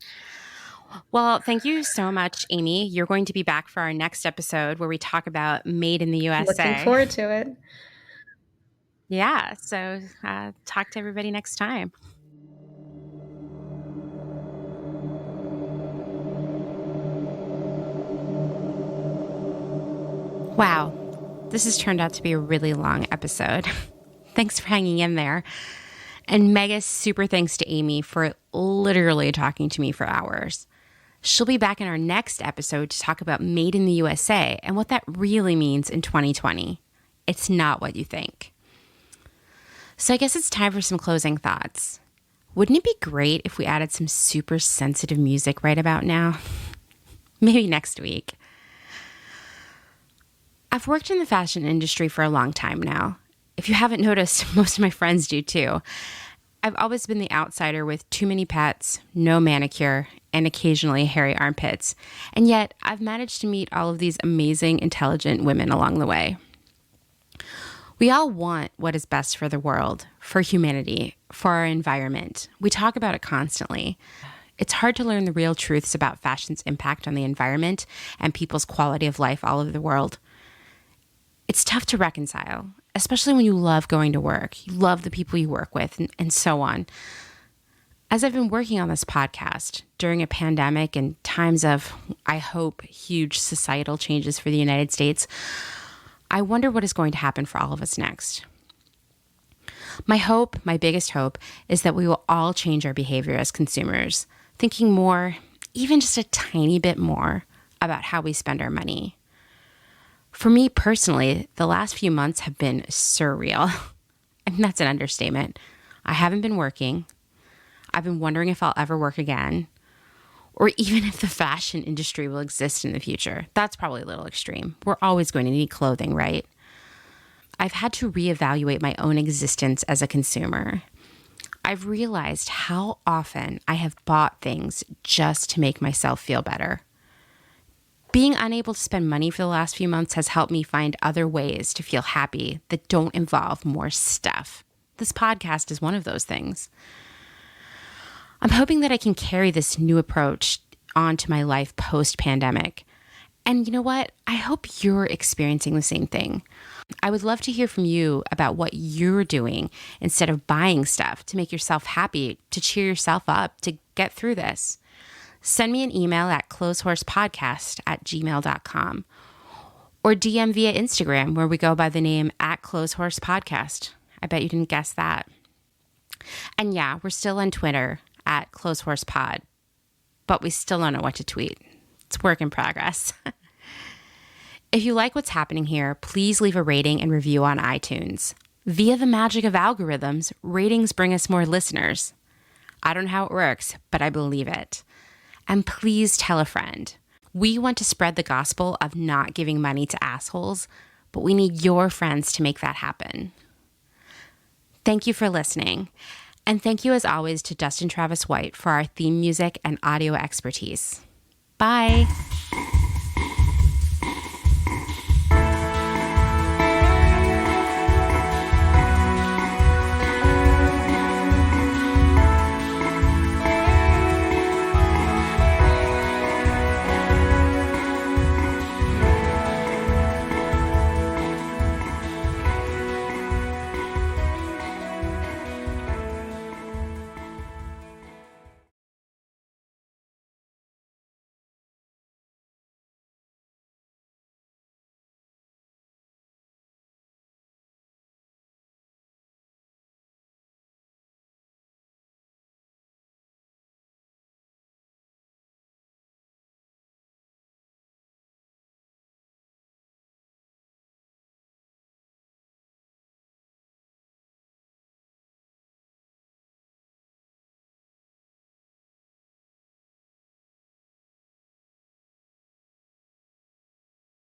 Well, thank you so much, Amy. You're going to be back for our next episode where we talk about Made in the Looking USA. forward to it. Yeah, so talk to everybody next time. Wow, this has turned out to be a really long episode. Thanks for hanging in there. And mega super thanks to Amy for literally talking to me for hours. She'll be back in our next episode to talk about Made in the USA and what that really means in 2020. It's not what you think. So I guess it's time for some closing thoughts. Wouldn't it be great if we added some super sensitive music right about now? Maybe next week. I've worked in the fashion industry for a long time now. If you haven't noticed, most of my friends do too. I've always been the outsider with too many pets, no manicure, and occasionally hairy armpits. And yet, I've managed to meet all of these amazing, intelligent women along the way. We all want what is best for the world, for humanity, for our environment. We talk about it constantly. It's hard to learn the real truths about fashion's impact on the environment and people's quality of life all over the world. It's tough to reconcile, especially when you love going to work, you love the people you work with, and so on. As I've been working on this podcast during a pandemic and times of, I hope, huge societal changes for the United States, I wonder what is going to happen for all of us next. My hope, my biggest hope, is that we will all change our behavior as consumers, thinking more, even just a tiny bit more, about how we spend our money. For me personally, the last few months have been surreal. And that's an understatement. I haven't been working. I've been wondering if I'll ever work again, or even if the fashion industry will exist in the future. That's probably a little extreme. We're always going to need clothing, right? I've had to reevaluate my own existence as a consumer. I've realized how often I have bought things just to make myself feel better. Being unable to spend money for the last few months has helped me find other ways to feel happy that don't involve more stuff. This podcast is one of those things. I'm hoping that I can carry this new approach onto my life post-pandemic. And you know what? I hope you're experiencing the same thing. I would love to hear from you about what you're doing instead of buying stuff to make yourself happy, to cheer yourself up, to get through this. Send me an email at clotheshorsepodcast@gmail.com or DM via Instagram, where we go by the name @clotheshorsepodcast. I bet you didn't guess that. And yeah, we're still on Twitter @clotheshorsepod, but we still don't know what to tweet. It's work in progress. If you like what's happening here, please leave a rating and review on iTunes. Via the magic of algorithms, ratings bring us more listeners. I don't know how it works, but I believe it. And please tell a friend. We want to spread the gospel of not giving money to assholes, but we need your friends to make that happen. Thank you for listening. And thank you, as always, to Dustin Travis White for our theme music and audio expertise. Bye.